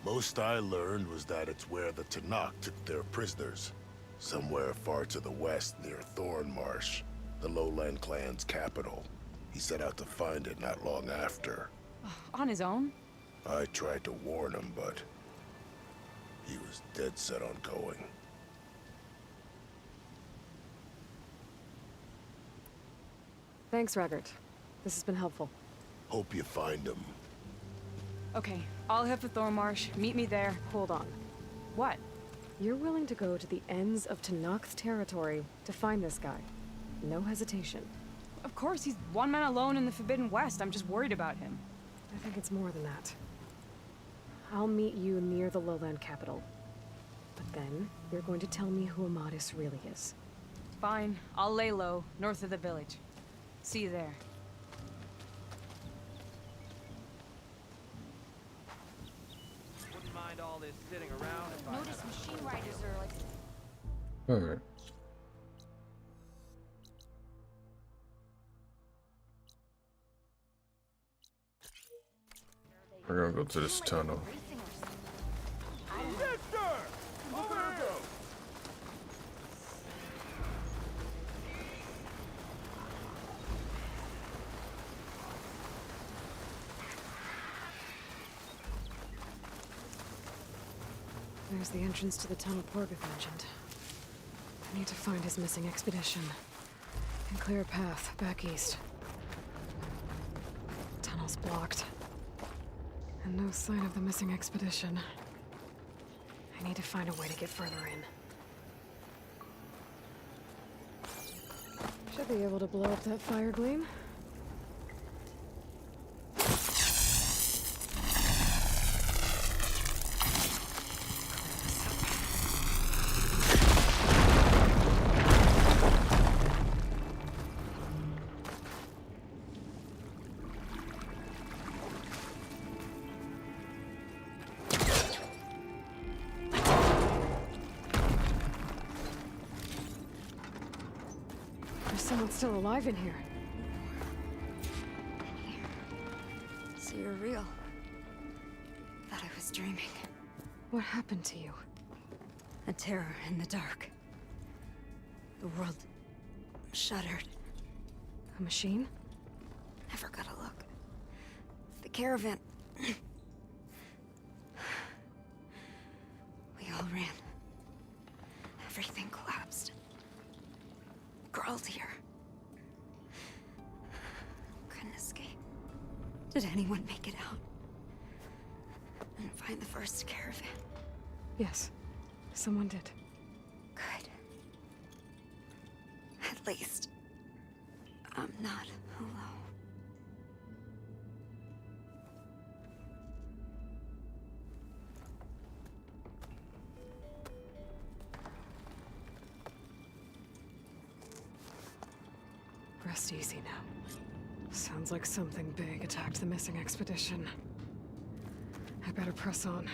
Most I learned was that it's where the Tanakh took their prisoners. Somewhere far to the west near Thornmarsh, the Lowland clan's capital. He set out to find it not long after. On his own? I tried to warn him, but he was dead set on going. Thanks, Raggard. This has been helpful. Hope you find him. Okay, I'll head for Thornmarsh. Meet me there. Hold on. What? You're willing to go to the ends of Tanakh's territory to find this guy. No hesitation. Of course, he's one man alone in the Forbidden West. I'm just worried about him. I think it's more than that. I'll meet you near the lowland capital. But then, you're going to tell me who Amadis really is. Fine. I'll lay low, north of the village. See you there. Wouldn't mind all this sitting around if I... Notice machine riders are like... Alright. We're gonna go to this tunnel. Yes, sir! Over here! There's the entrance to the tunnel Porgath mentioned. I need to find his missing expedition and clear a path back east. Tunnel's blocked. And no sign of the missing expedition. I need to find a way to get further in. Should be able to blow up that fire gleam. Someone's still alive in here. So you're real. Thought I was dreaming. What happened to you? A terror in the dark. The world shuddered. A machine? Never got a look. The caravan. We all ran. Everything collapsed. Crawled here. Couldn't escape. Did anyone make it out? And find the first caravan? Yes, someone did. Good. At least, I'm not alone. Rest easy now. Sounds like something big attacked the missing expedition. I better press on.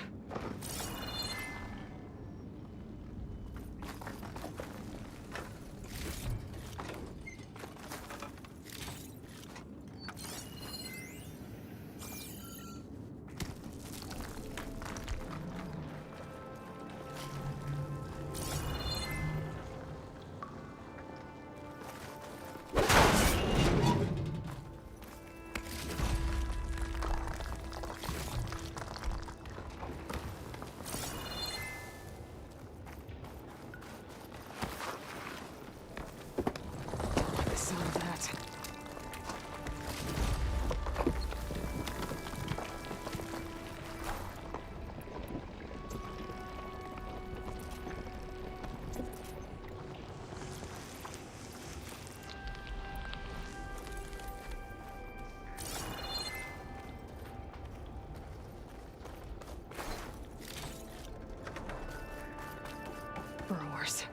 Burrowers.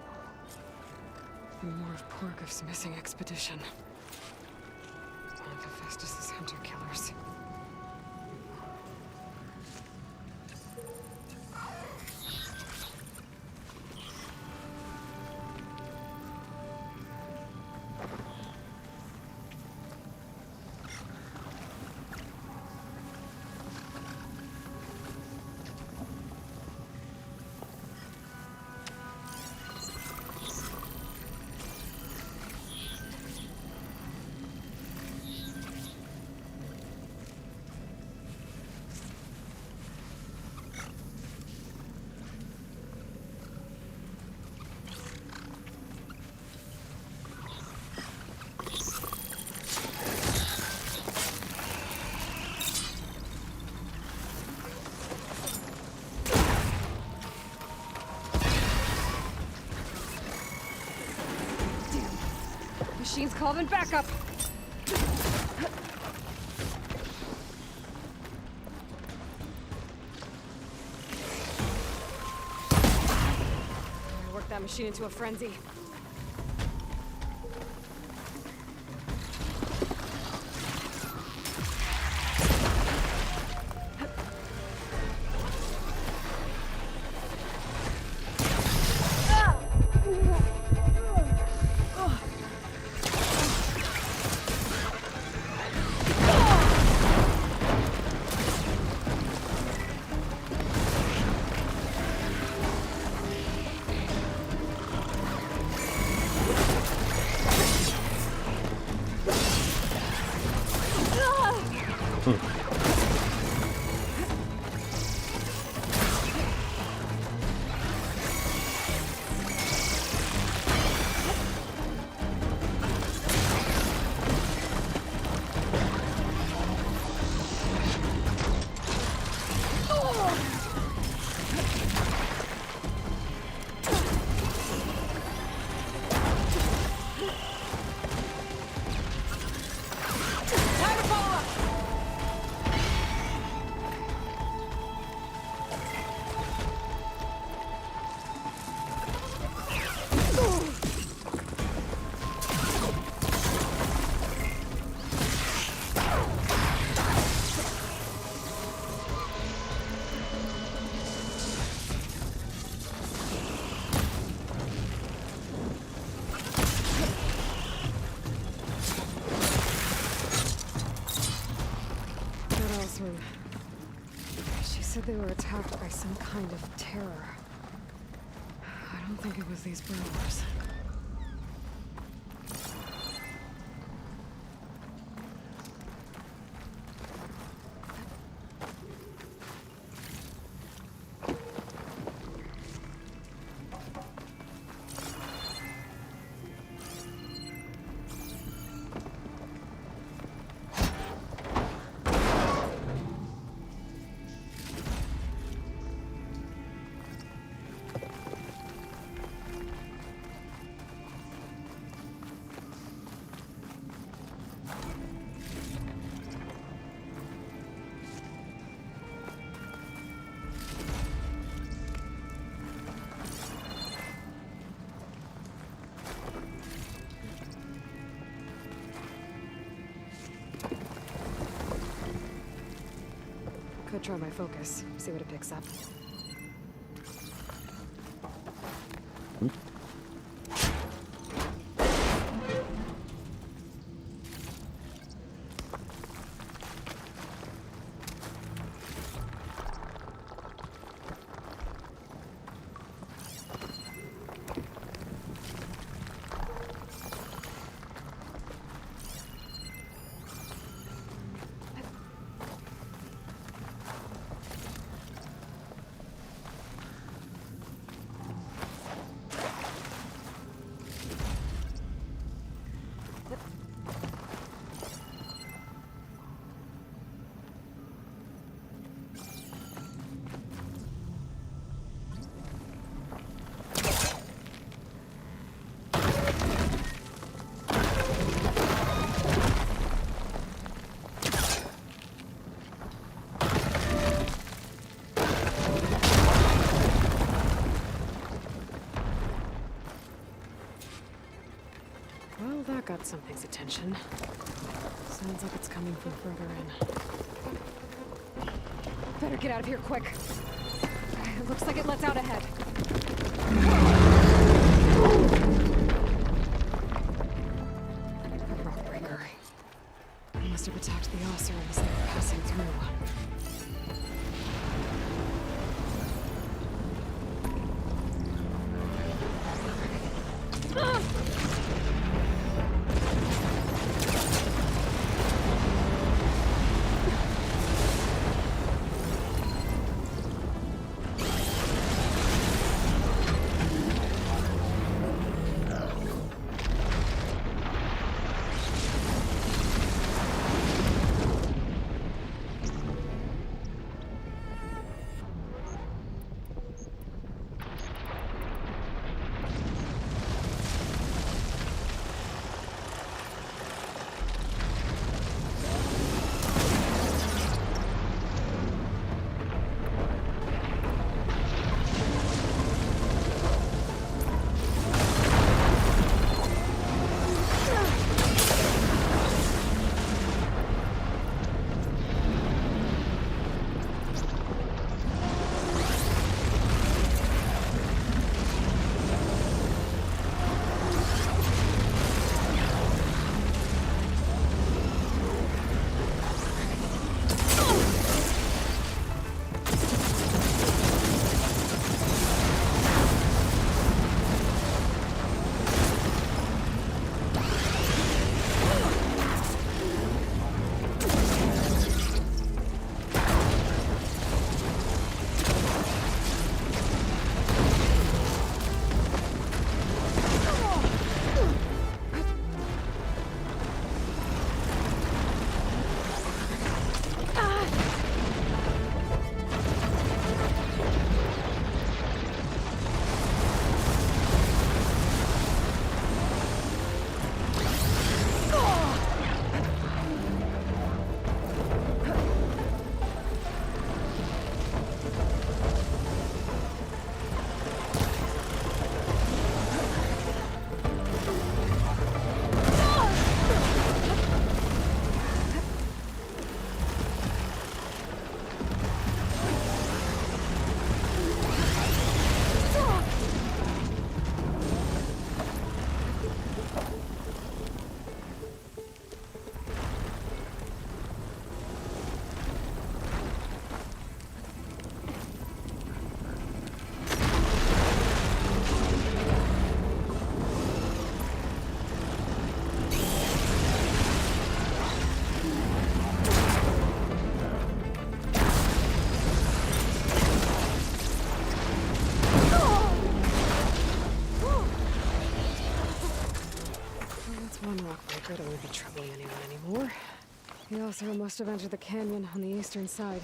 More of Porgov's missing expedition. One of Hephaestus's hunter-killers. Machine's calling backup! I worked that machine into a frenzy. said they were attacked by some kind of terror. I don't think it was these burglars. Could try my focus, see what it picks up. Well, that got something's attention. Sounds like it's coming from further in. Better get out of here quick. It looks like it lets out ahead. A rock breaker. They must have attacked the Osser as they were passing through. I don't want to be troubling anyone anymore. The Oseram must have entered the canyon on the eastern side.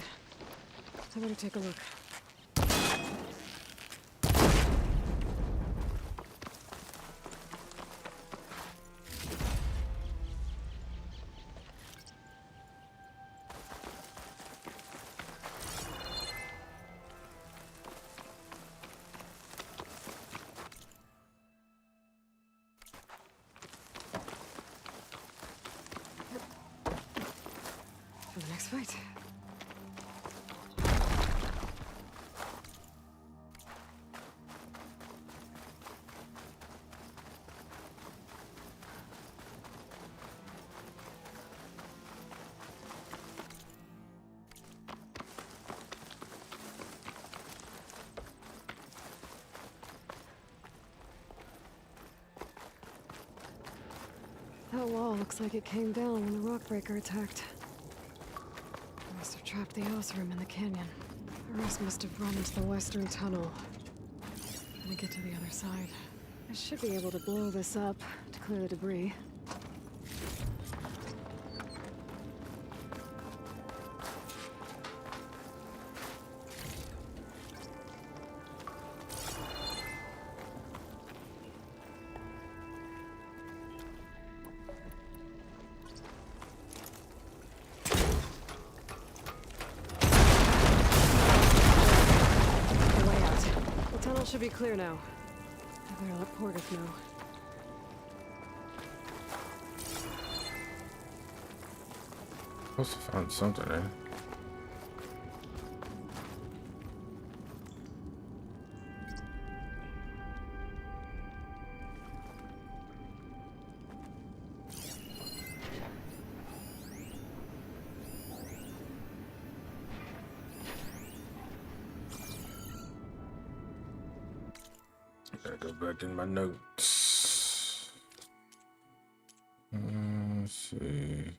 I better take a look. For the next fight. That wall looks like it came down when the rockbreaker attacked. They must have trapped the Oseram in the canyon. The rest must have run into the western tunnel. Let me get to the other side. I should be able to blow this up to clear the debris. Should be clear now. I better let Porgif know. Must have found something, eh? Gotta go back in my notes. Let's see.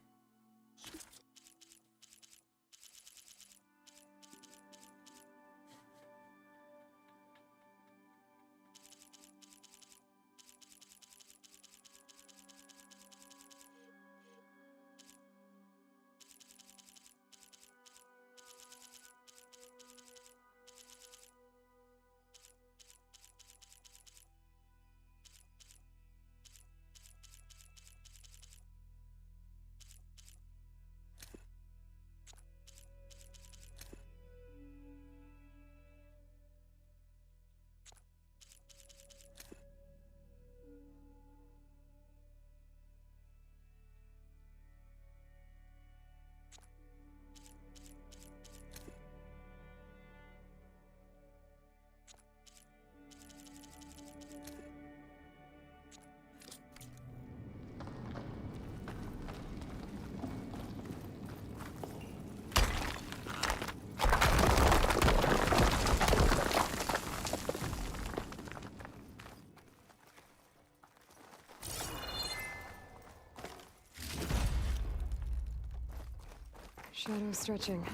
Shadow stretching.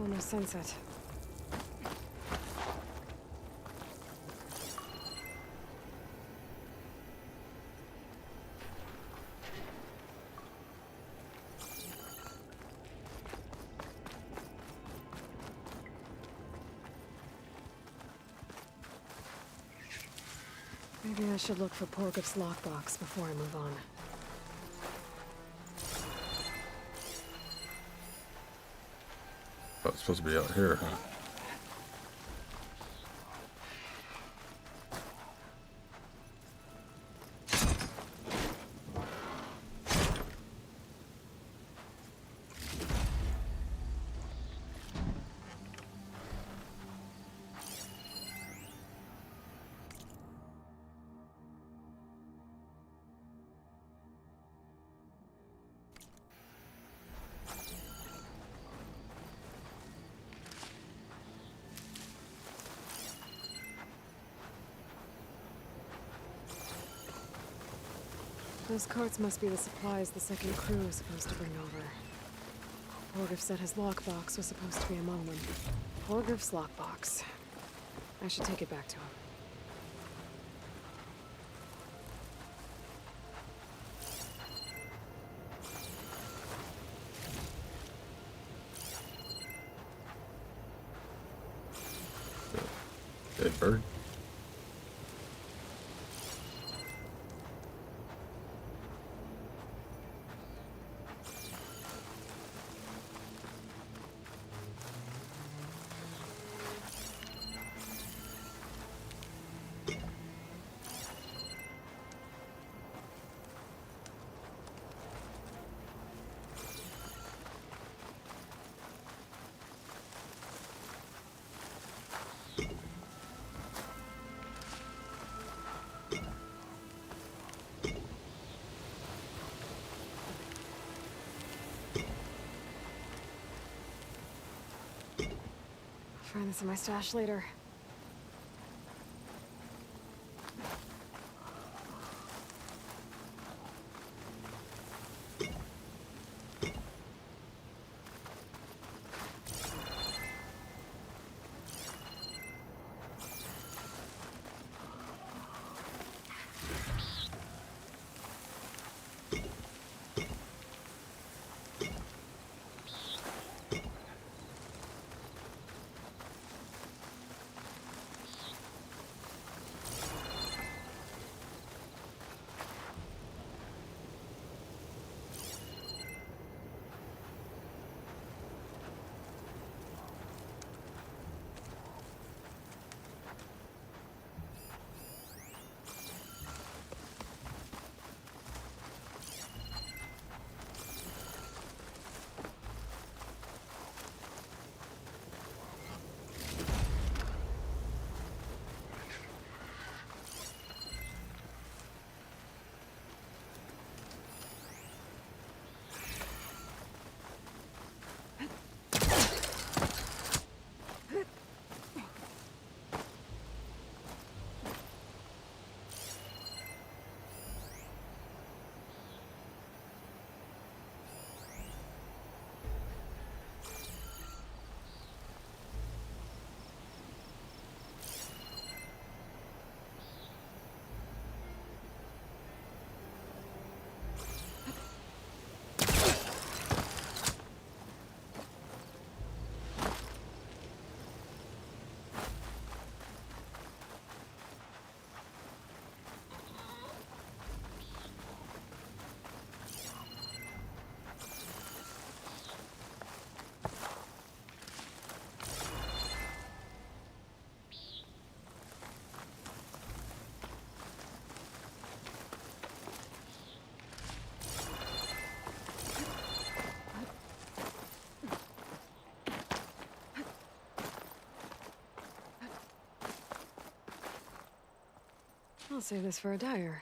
Almost sunset. Maybe I should look for Porgif's lockbox before I move on. Oh, it's supposed to be out here, huh? Those carts must be the supplies the second crew was supposed to bring over. Porgif said his lockbox was supposed to be among them. Porgif's lockbox. I should take it back to him. Dead bird. I'll find this in my stash later. I'll save this for a dyer.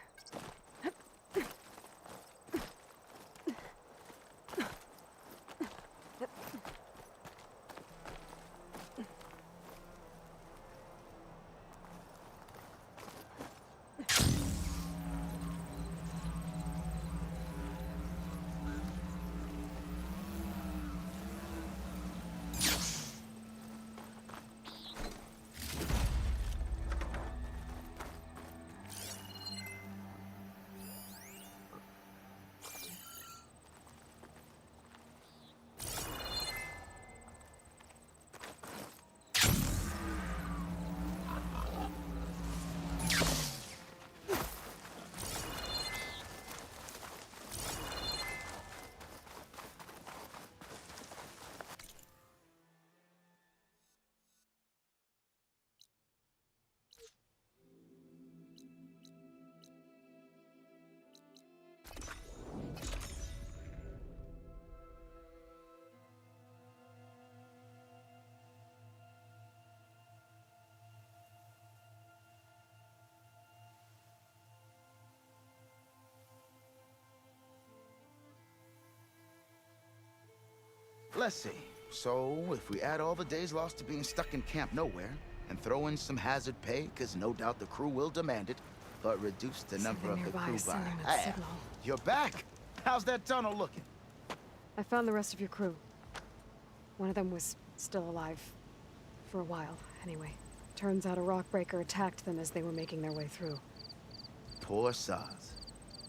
Let's see. So, if we add all the days lost to being stuck in Camp Nowhere, and throw in some hazard pay, because no doubt the crew will demand it, but reduce the number of the crew by half. You're back! How's that tunnel looking? I found the rest of your crew. One of them was still alive. For a while, anyway. Turns out a rockbreaker attacked them as they were making their way through. Poor sods.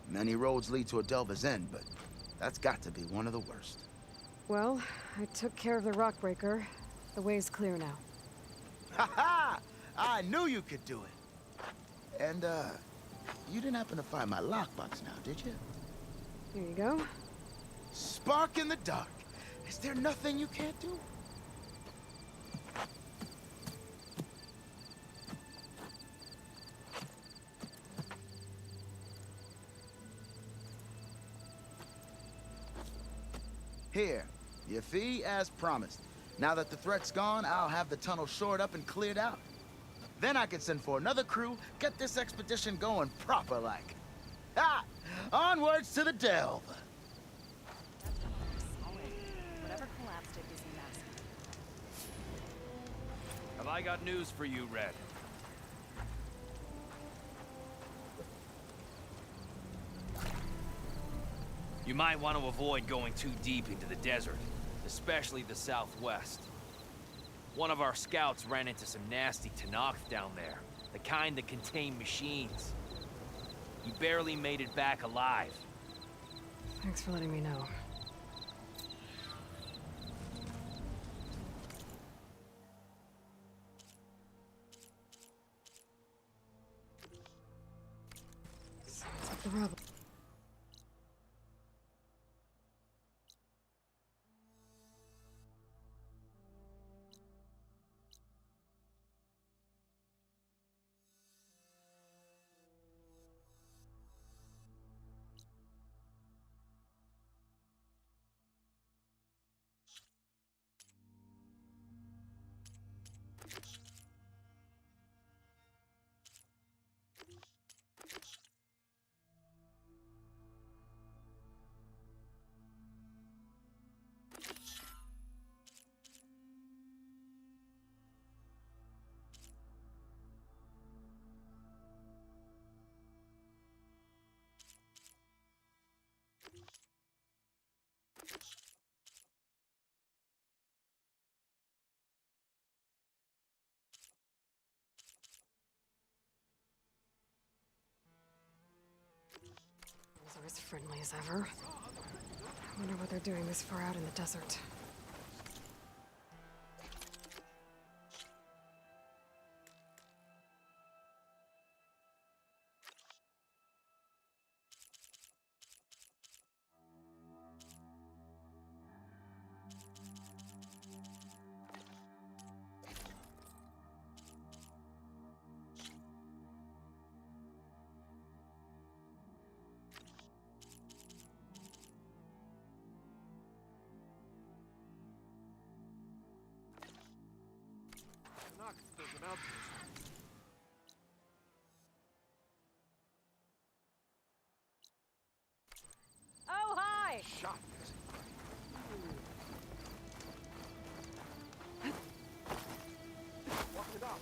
Many roads lead to a Delver's End, but that's got to be one of the worst. Well, I took care of the rockbreaker. The way's clear now. Ha ha! I knew you could do it. And, you didn't happen to find my lockbox now, did you? Here you go. Spark in the dark. Is there nothing you can't do? Here, your fee as promised. Now that the threat's gone, I'll have the tunnel shored up and cleared out. Then I can send for another crew, get this expedition going proper-like. Ha! Onwards to the delve! Whatever collapsed it is massive. Have I got news for you, Red? You might want to avoid going too deep into the desert, especially the southwest. One of our scouts ran into some nasty Tenakth down there, the kind that contain machines. He barely made it back alive. Thanks for letting me know. Sounds like the rebel. Those are as friendly as ever. I wonder what they're doing this far out in the desert. Oh, hi! Shot. Walk it up.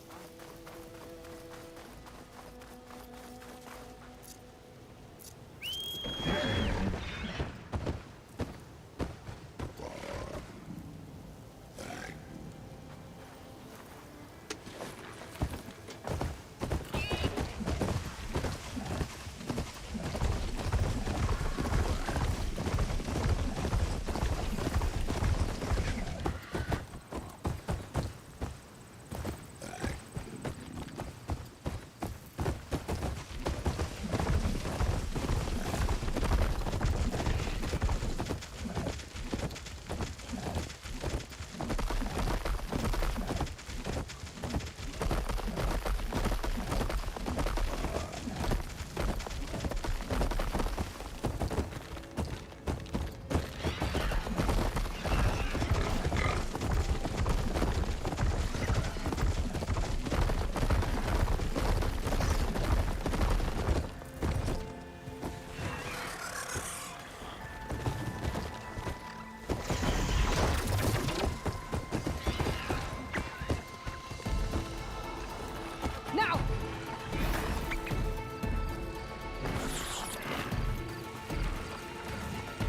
Now!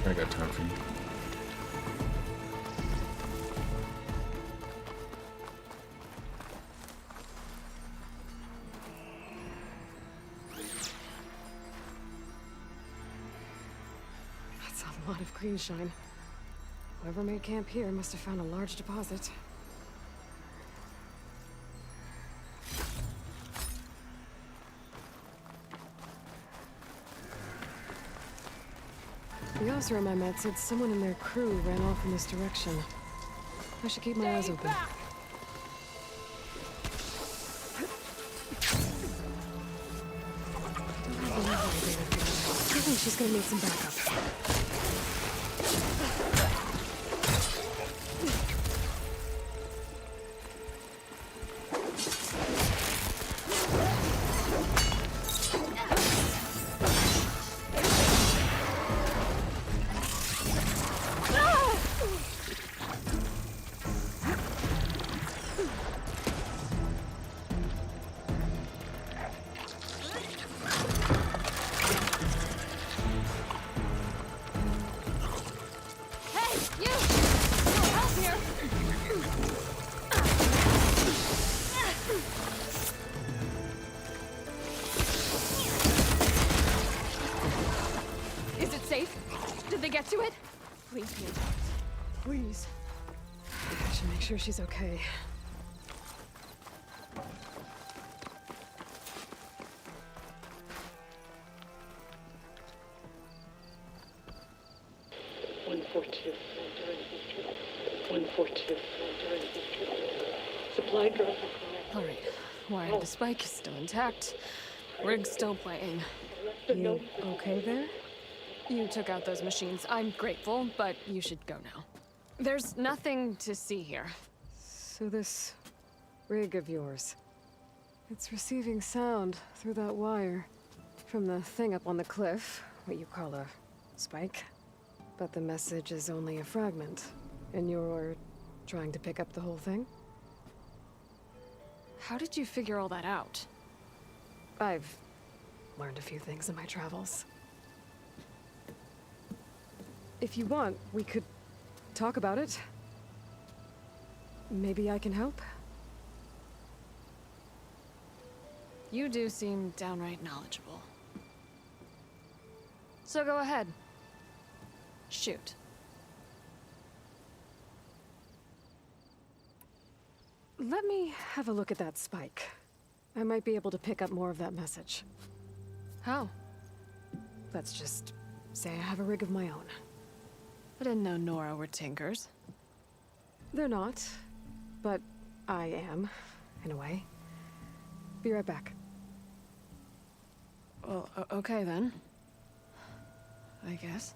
I got time for you. That's a lot of green shine. Whoever made camp here must have found a large deposit. officer I met said someone in their crew ran off in this direction. I should keep my eyes open. I think she's gonna need some backup. Get to it? Please, please. I should make sure she's okay. Supply drop. All right. Wire to the spike is still intact. Rig's still playing. You okay there? You took out those machines. I'm grateful, but you should go now. There's nothing to see here. So this rig of yours, it's receiving sound through that wire from the thing up on the cliff, what you call a spike. But the message is only a fragment, and you're trying to pick up the whole thing? How did you figure all that out? I've learned a few things in my travels. If you want, we could talk about it. Maybe I can help? You do seem downright knowledgeable. So go ahead. Shoot. Let me have a look at that spike. I might be able to pick up more of that message. How? Let's just say I have a rig of my own. I didn't know Nora were tinkers. They're not, but I am, in a way. Be right back. Well, okay then. I guess.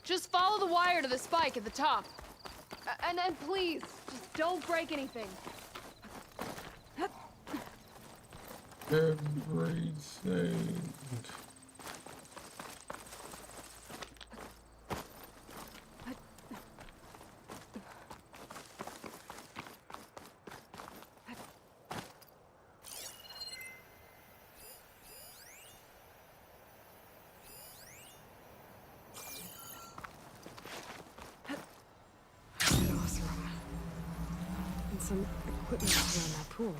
Just follow the wire to the spike at the top. And then please, just don't break anything. Everything. Some equipment around that pool.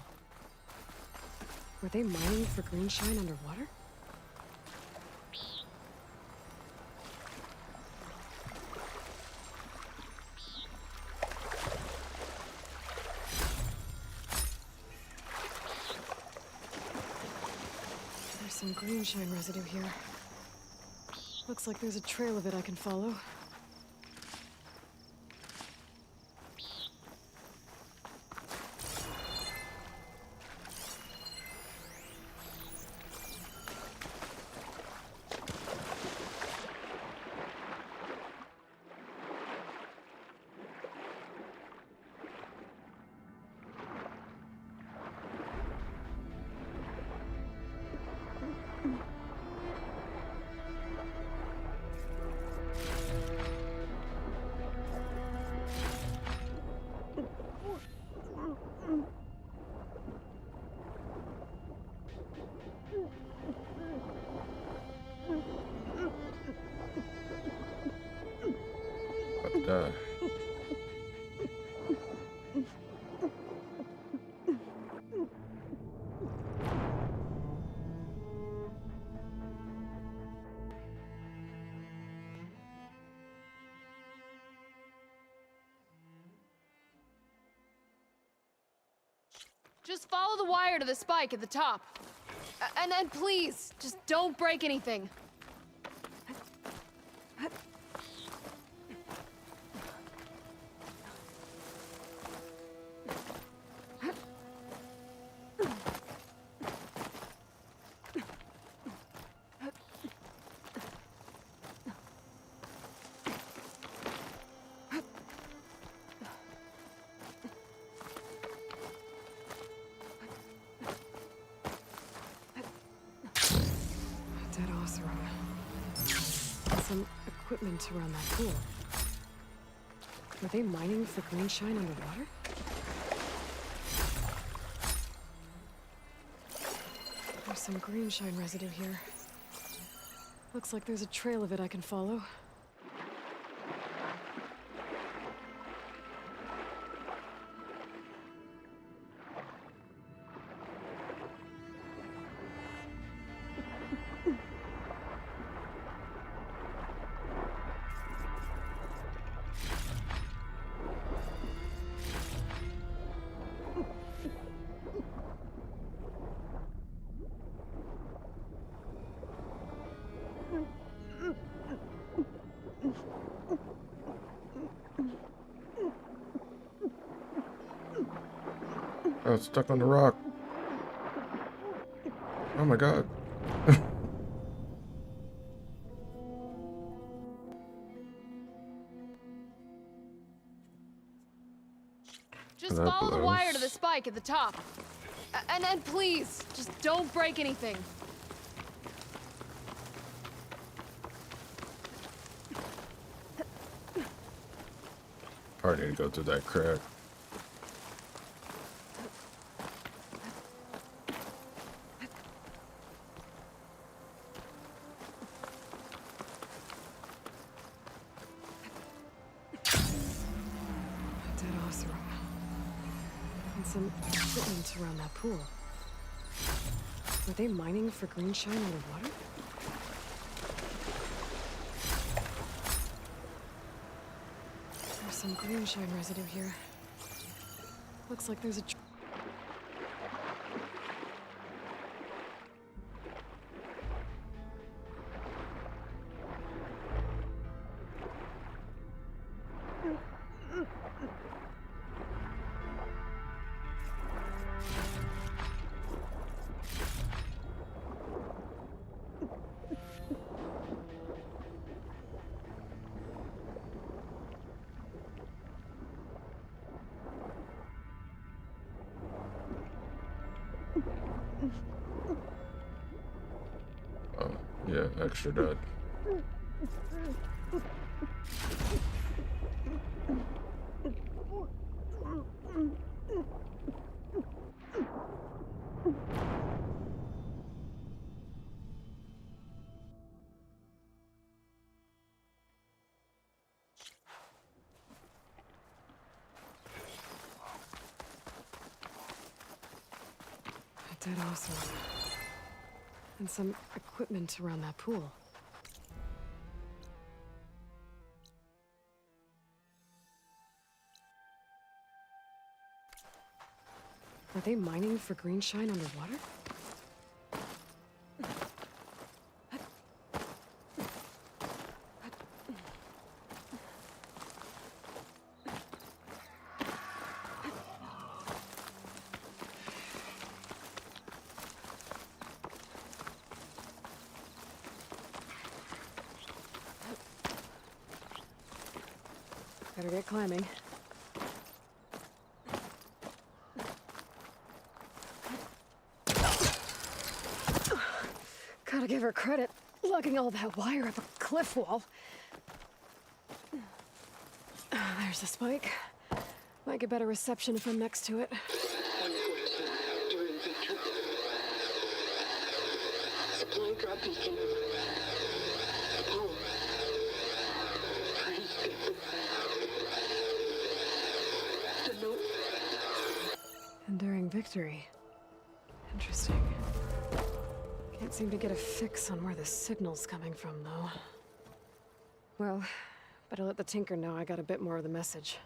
Were they mining for green shine underwater? There's some green shine residue here. Looks like there's a trail of it I can follow. die. Just follow the wire to the spike at the top. And please, just don't break anything. Dead Oseram. And some equipment around that pool. Were they mining for green shine underwater? There's some green shine residue here. Looks like there's a trail of it I can follow. Oh, it's stuck on the rock. Oh my god. Just follow the wire to the spike at the top. And please, just don't break anything. Probably need to go through that crack. Dead Oseram. And some equipment around that pool. Were they mining for green shine underwater? There's some green shine residue here. Looks like there's a Oh, yeah, extra dead. dead Oseram. And some equipment around that pool. Are they mining for green shine underwater? Better get climbing. Gotta give her credit, lugging all that wire up a cliff wall. There's the spike. Might get better reception if I'm next to it. Supply drop beacon. Paul. Please get this. victory. Interesting. Can't seem to get a fix on where the signal's coming from, though. Well, better let the Tinker know I got a bit more of the message.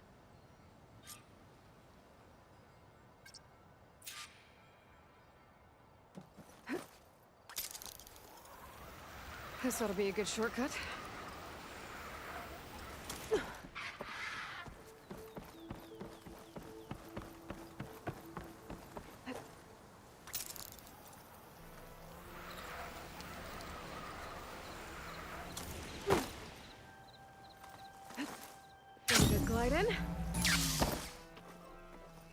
This ought to be a good shortcut. Good glide in.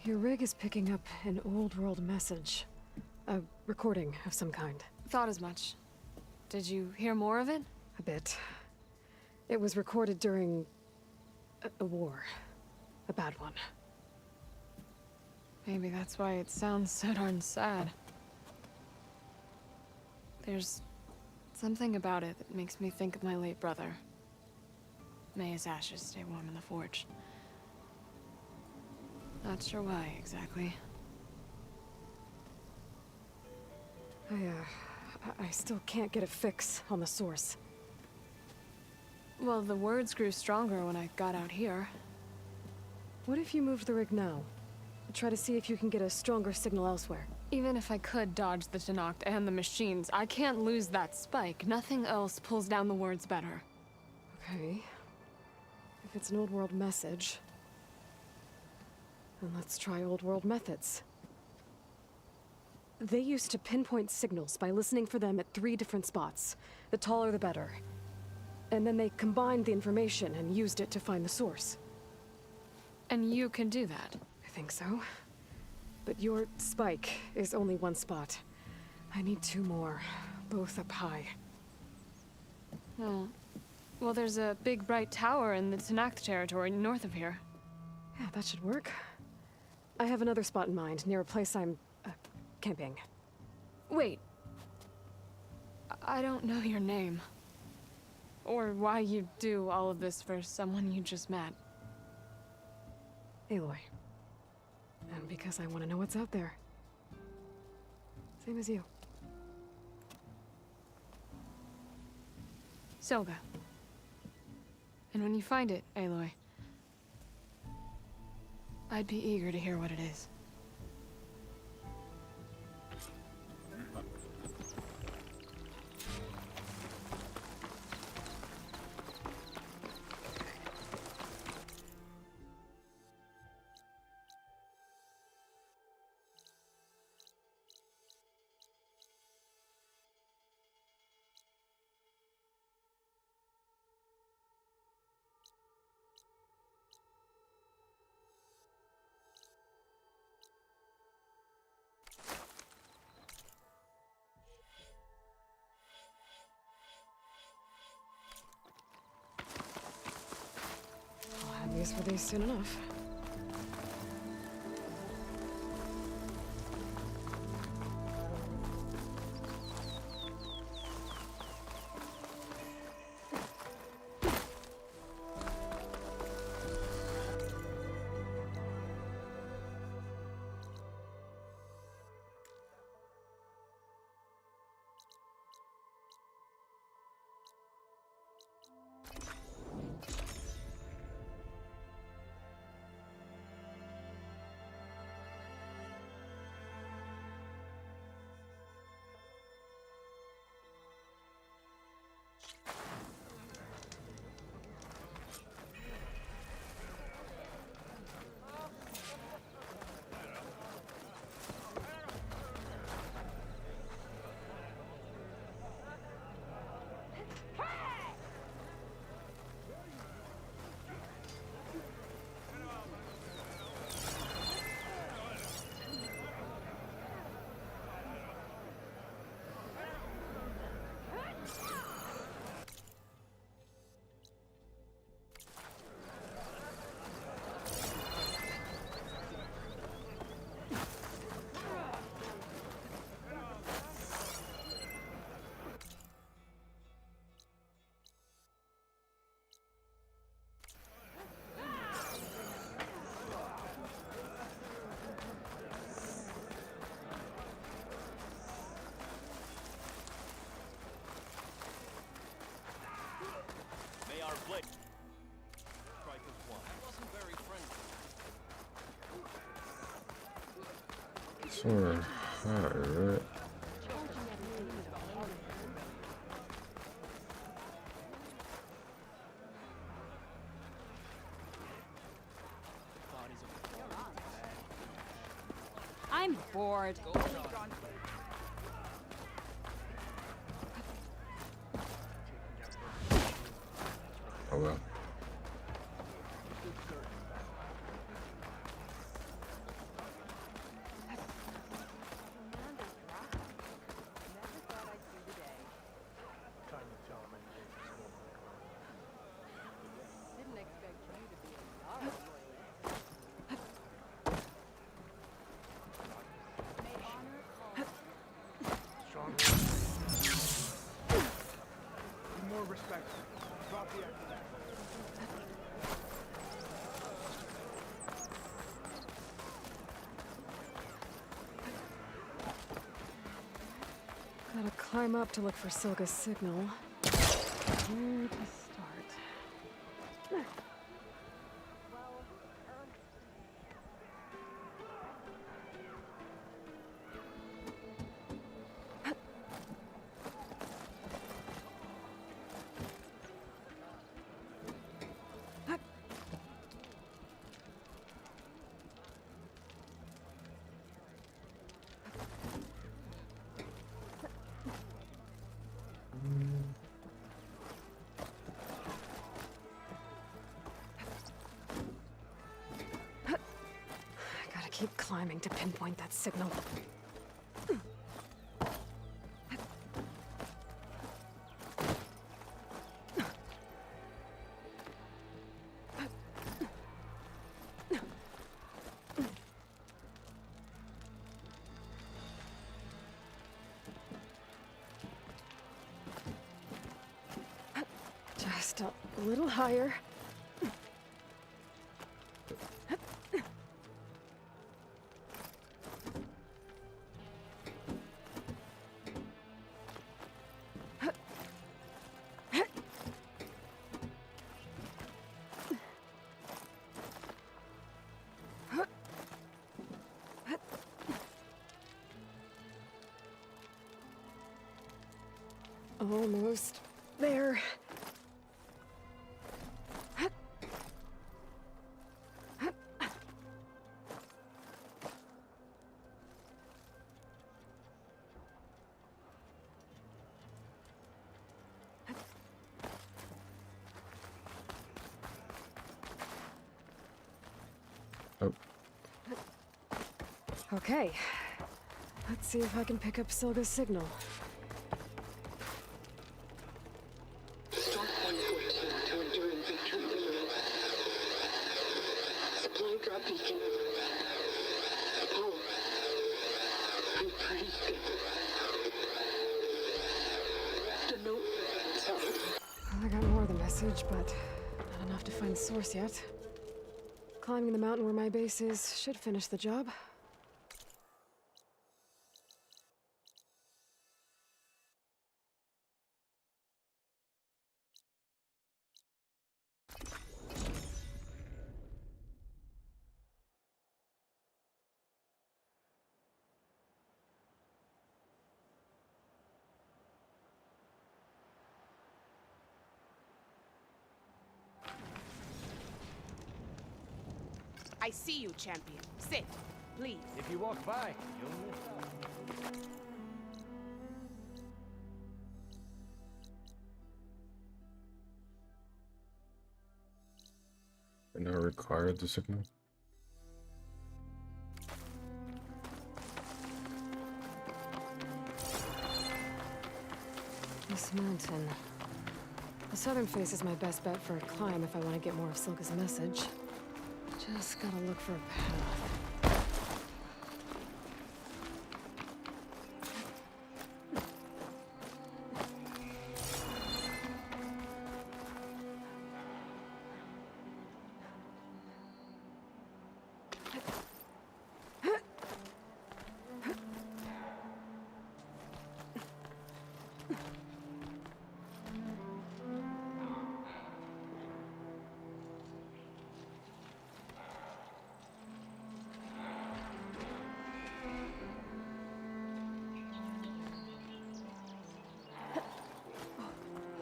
Your rig is picking up an old world message. A recording of some kind. Thought as much. Did you hear more of it? A bit. It was recorded during a war. A bad one. Maybe that's why it sounds so darn sad. There's something about it that makes me think of my late brother. May his ashes stay warm in the forge. Not sure why, exactly. I still can't get a fix on the source. Well, the words grew stronger when I got out here. What if you moved the rig now? Try to see if you can get a stronger signal elsewhere. Even if I could dodge the Tenakth and the machines, I can't lose that spike. Nothing else pulls down the words better. Okay. If it's an old world message, then let's try old world methods. They used to pinpoint signals by listening for them at 3 different spots. The taller the better. And then they combined the information and used it to find the source. And you can do that? I think so. But your spike is only 1 spot. I need 2 more, both up high. Oh. Well, there's a big bright tower in the Tenakth territory north of here. Yeah, that should work. I have another spot in mind, near a place I'm, camping. Wait. I don't know your name. Or why you do all of this for someone you just met. Aloy. And because I want to know what's out there. Same as you. Selga. And when you find it, Aloy, I'd be eager to hear what it is. I'll have use for these soon enough. Blade. Strikers one. That wasn't very friendly. Sort of high, right? I'm bored. Oh well. More respect. Drop the extra. Gotta climb up to look for Silga's signal. Where to start? Gotta keep climbing to pinpoint that signal. Just a little higher. Almost there. Oh. Okay. Let's see if I can pick up Silga's signal. Start one foot to enduring victory. Supply drop beacon. Apollo. I'm praying. The note. Well, I got more of the message, but not enough to find the source yet. Climbing the mountain where my base is should finish the job. I see you, champion. Sit, please. If you walk by, you'll miss out. I now require the signal. This mountain. The southern face is my best bet for a climb if I want to get more of Silga's message. Just gotta look for a path.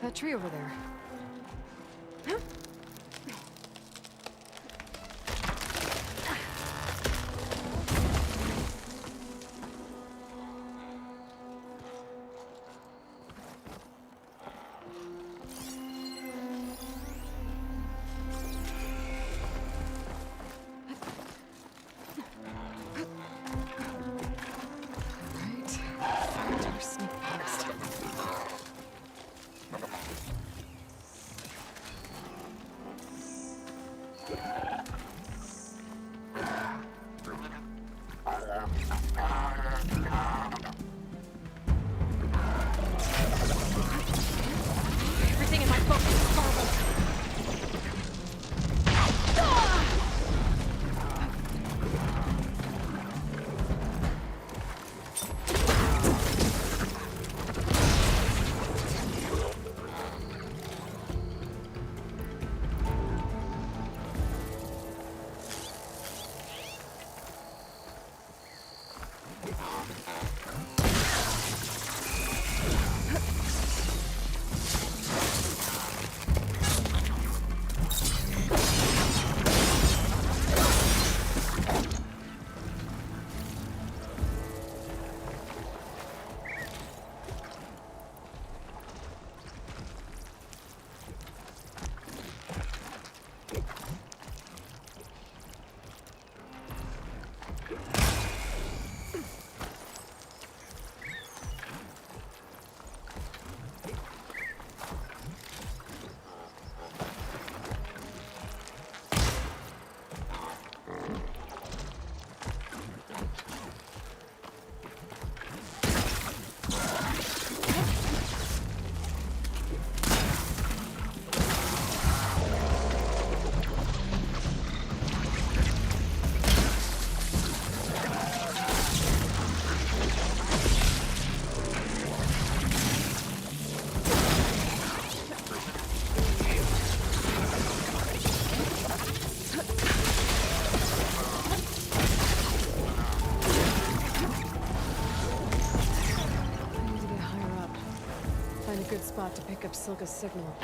That tree over there. Everything in my focus is horrible. Good spot to pick up Silga's signal.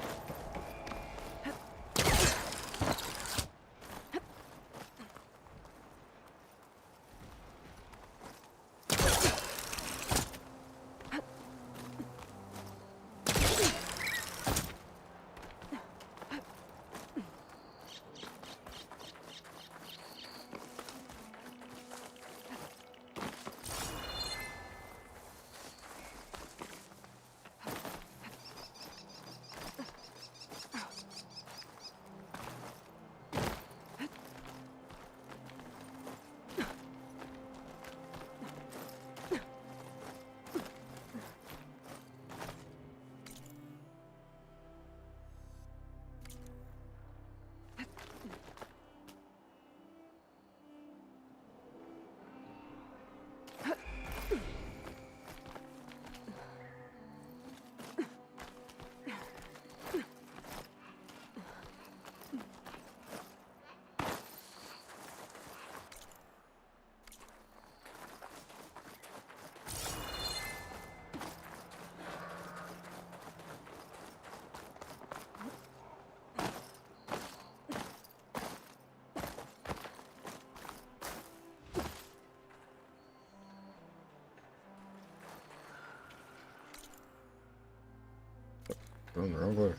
Going the wrong way.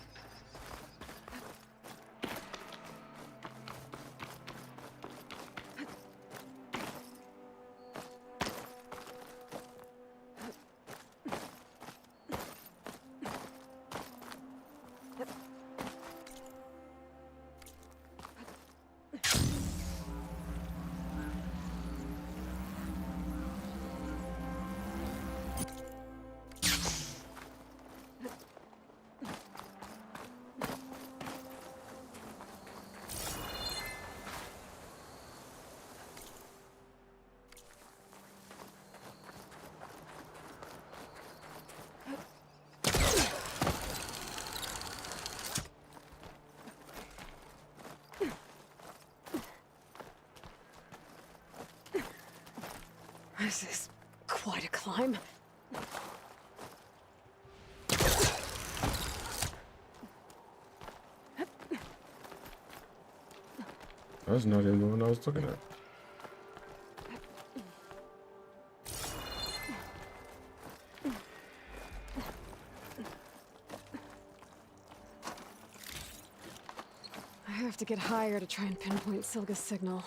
This is quite a climb. That's not even the one I was looking at. I have to get higher to try and pinpoint Silga's signal.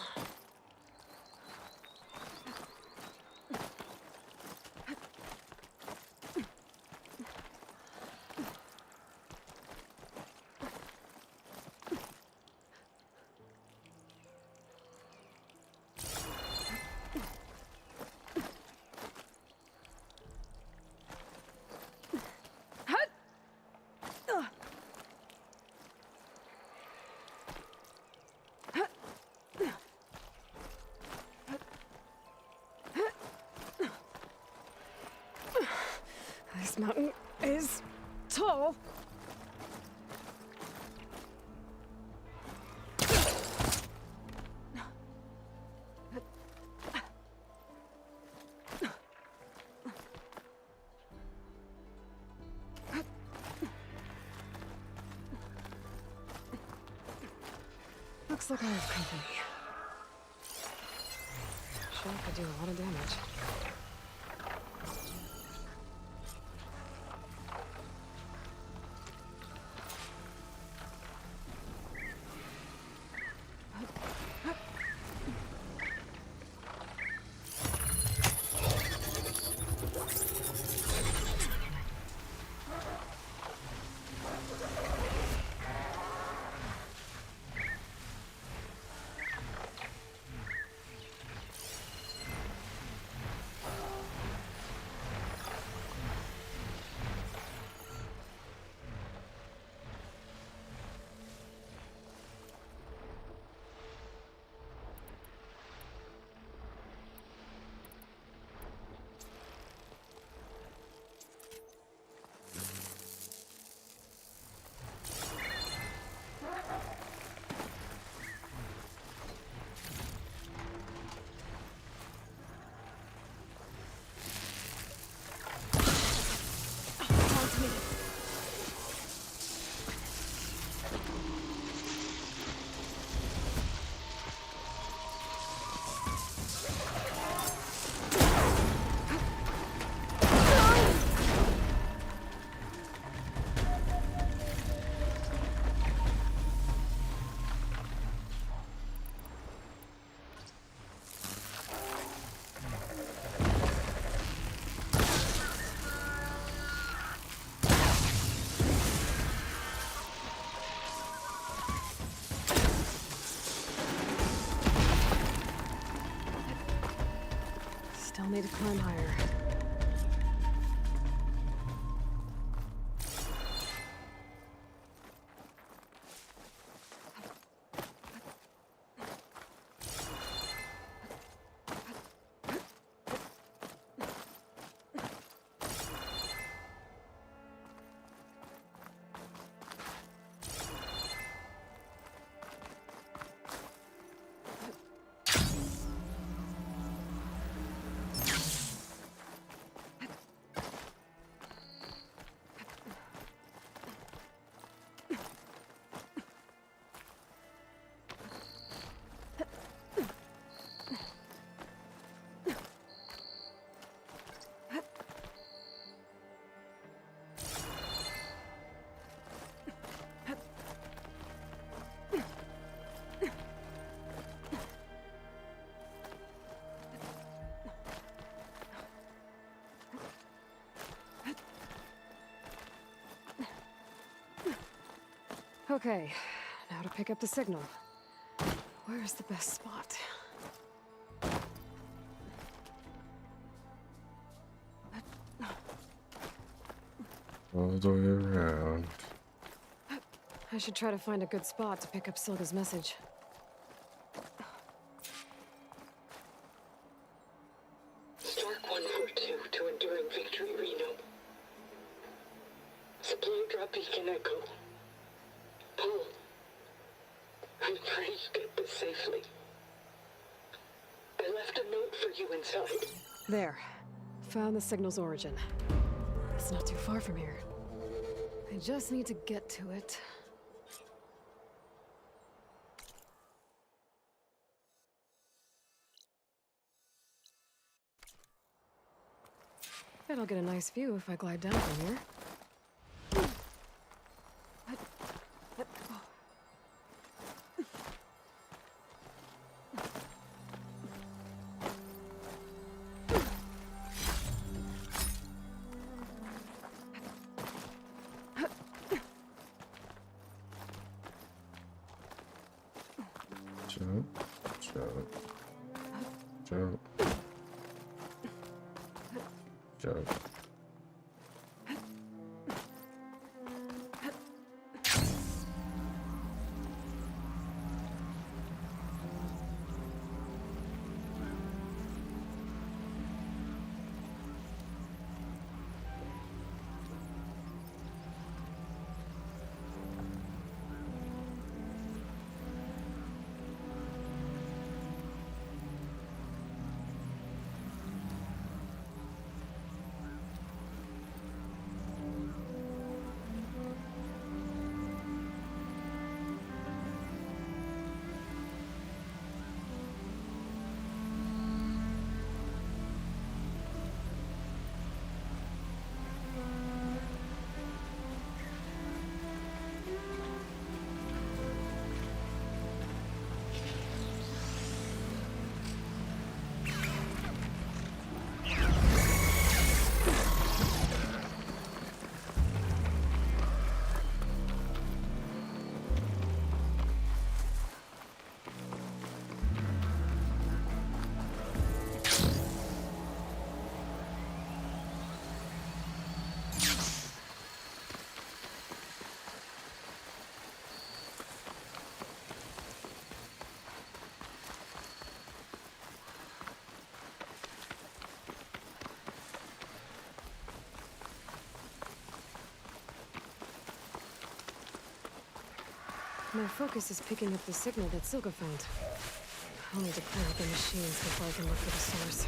This mountain is tall. Looks like I have company. Sure could do a lot of damage. Still need to climb higher. Okay, now to pick up the signal. Where's the best spot? All the way around. I should try to find a good spot to pick up Silga's message. Stark 142 to Enduring Victory, Reno. Supply drop beacon echo. Paul, I'm trying to get this safely. I left a note for you inside. There. Found the signal's origin. It's not too far from here. I just need to get to it. Bet I'll get a nice view if I glide down from here. Jump, jump, jump, jump. My focus is picking up the signal that Silga found. I'll need to clear out the machines before I can look for the source.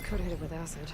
Could hit it with acid.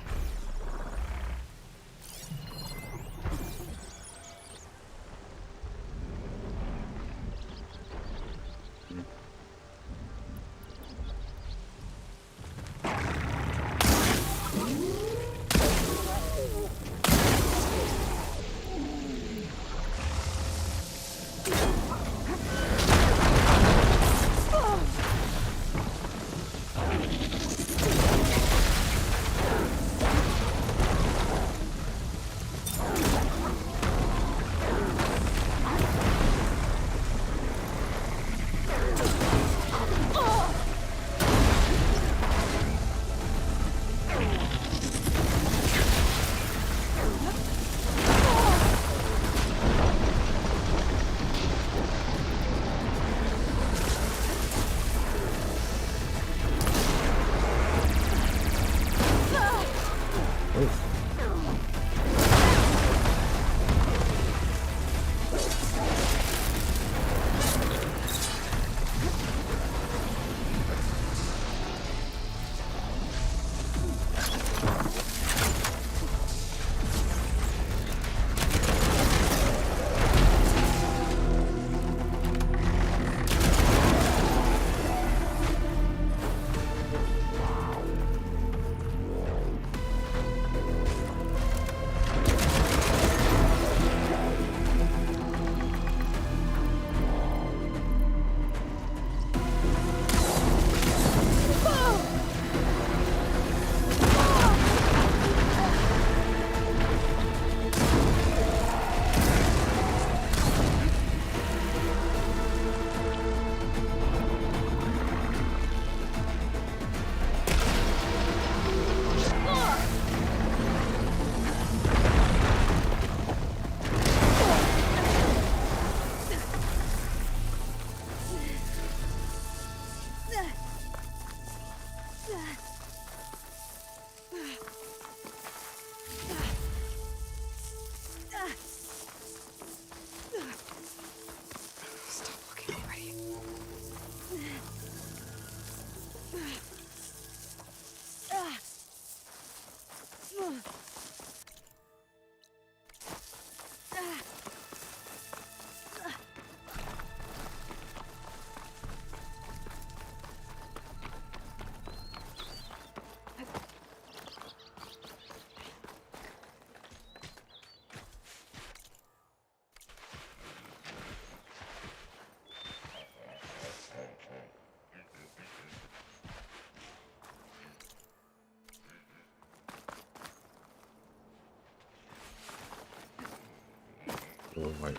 little like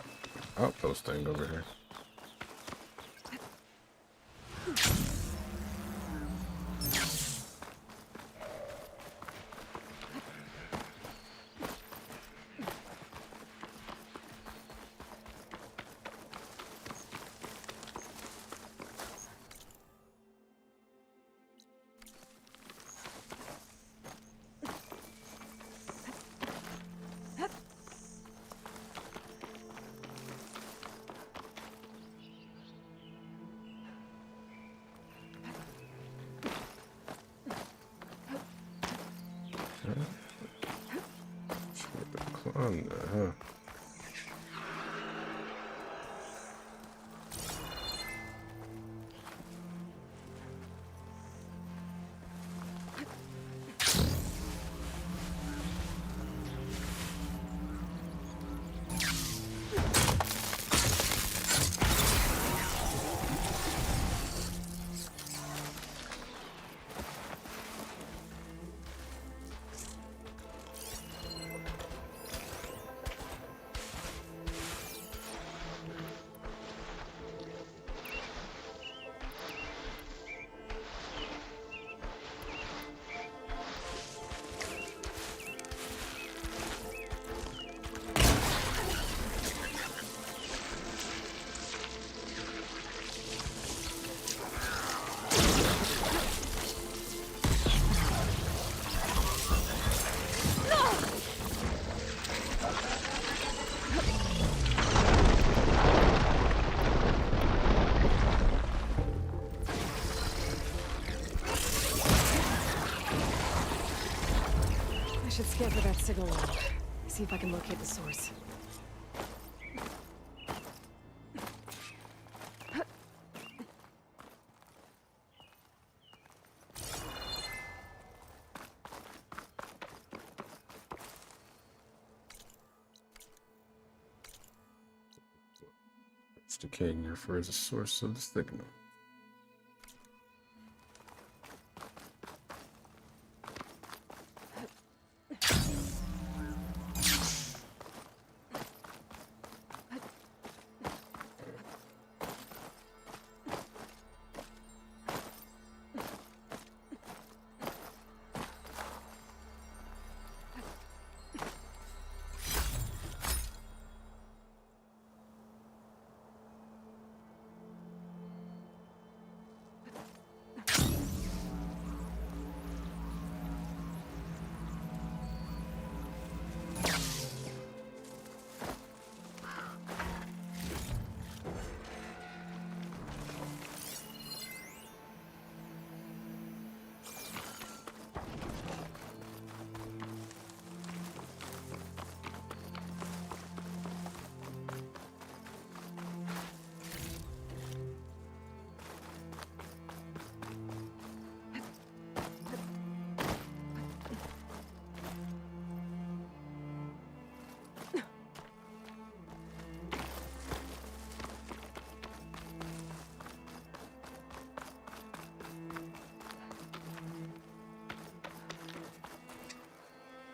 outpost thing over here. Climb there, huh? I should scan for that signal log. See if I can locate the source. It's decaying here for as a source of the signal.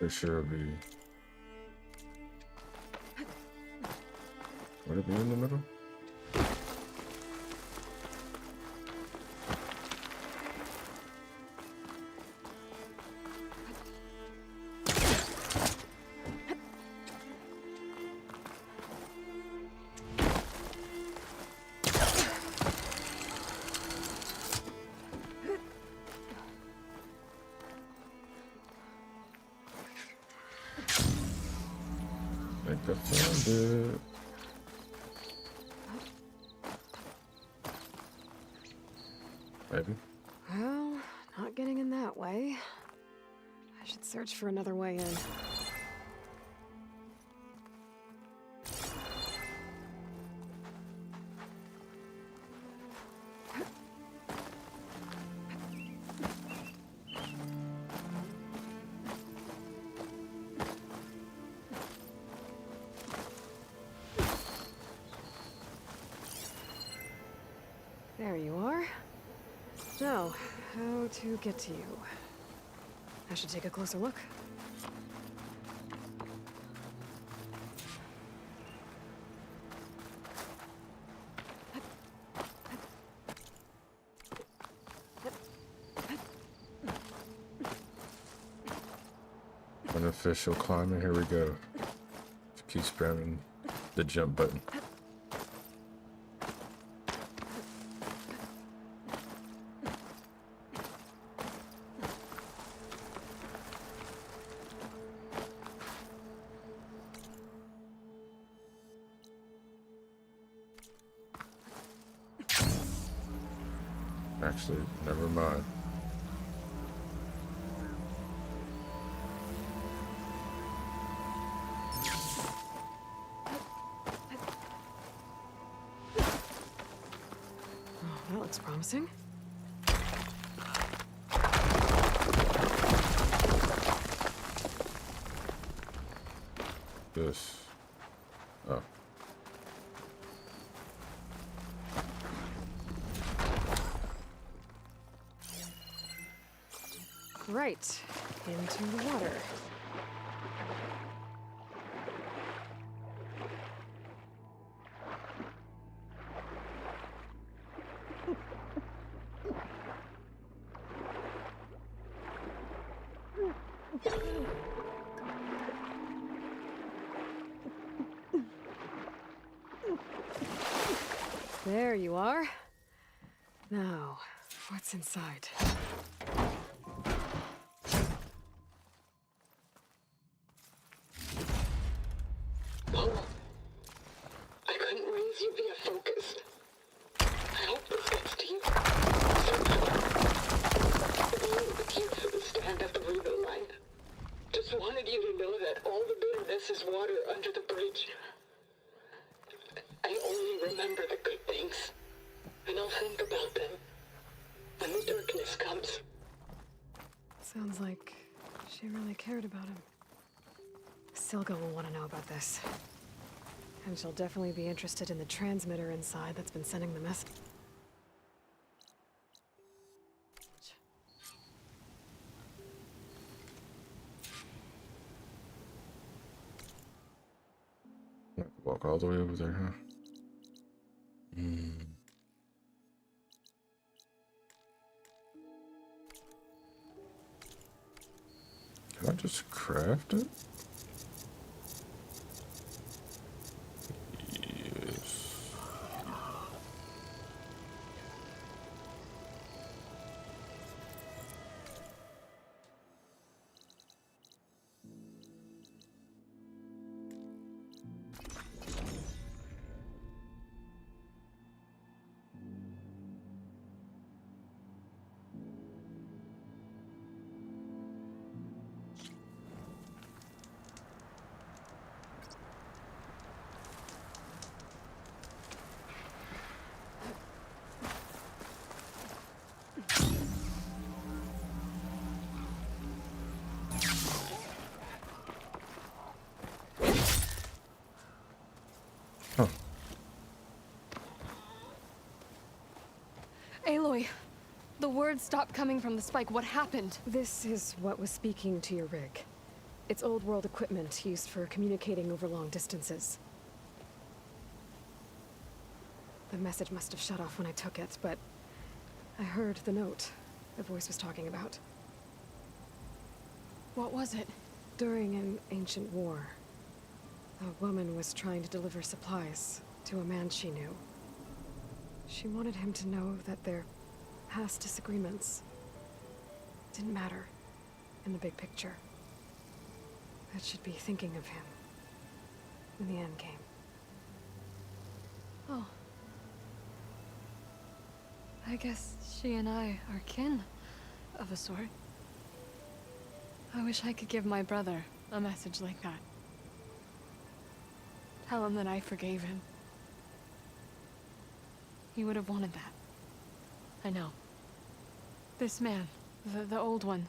It should be. Would it be in the middle? I think I found it. Maybe. Well, not getting in that way. I should search for another way in. There you are. Now, how to get to you? I should take a closer look. Official climbing. Here we go. Just keep spamming the jump button. Actually, never mind. That looks promising. This. Oh. Right. Into the water. There you are. Now, what's inside? Paul, I couldn't raise you via focus. I hope this gets to you. Somehow. With you for the stand at the river line. Just wanted you to know that all the bitterness is water under the bridge. I only remember the good things, and I'll think about them when the darkness comes. Sounds like she really cared about him. Silga will want to know about this. And she'll definitely be interested in the transmitter inside that's been sending the message. Walk all the way over there, huh? Can I just craft it? Yes. Aloy, the words stopped coming from the spike. What happened? This is what was speaking to your rig. It's old world equipment used for communicating over long distances. The message must have shut off when I took it, but I heard the note the voice was talking about. What was it? During an ancient war, a woman was trying to deliver supplies to a man she knew. She wanted him to know that their past disagreements didn't matter in the big picture. That she'd be thinking of him when the end came. Oh. I guess she and I are kin, of a sort. I wish I could give my brother a message like that. Tell him that I forgave him. He would have wanted that. I know. This man, the old one,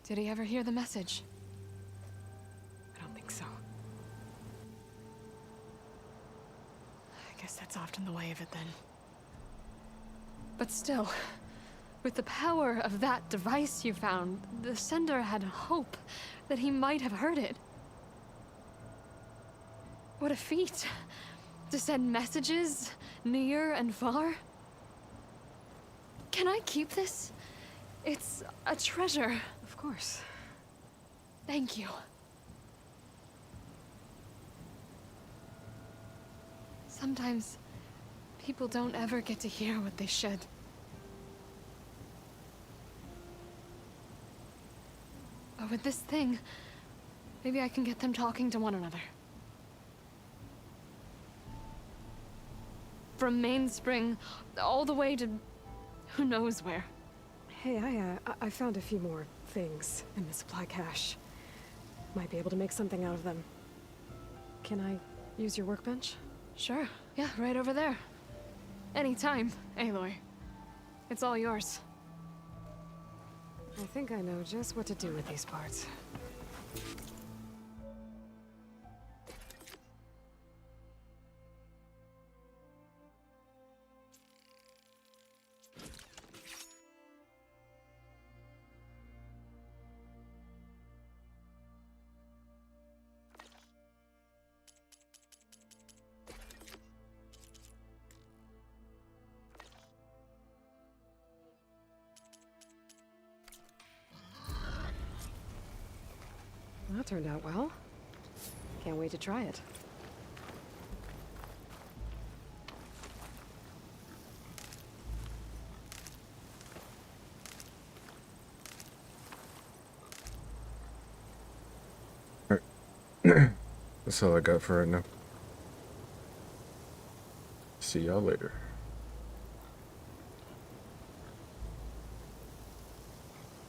did he ever hear the message? I don't think so. I guess that's often the way of it then. But still, with the power of that device you found, the sender had hope that he might have heard it. What a feat! To send messages near and far. Can I keep this? It's a treasure. Of course. Thank you. Sometimes people don't ever get to hear what they should. But with this thing, maybe I can get them talking to one another. From Mainspring all the way to who knows where. Hey, I found a few more things in the supply cache. Might be able to make something out of them. Can I use your workbench? Sure. Yeah, right over there. Anytime, Aloy. It's all yours. I think I know just what to do with these parts. That turned out well. Can't wait to try it. That's all I got for right now. See y'all later.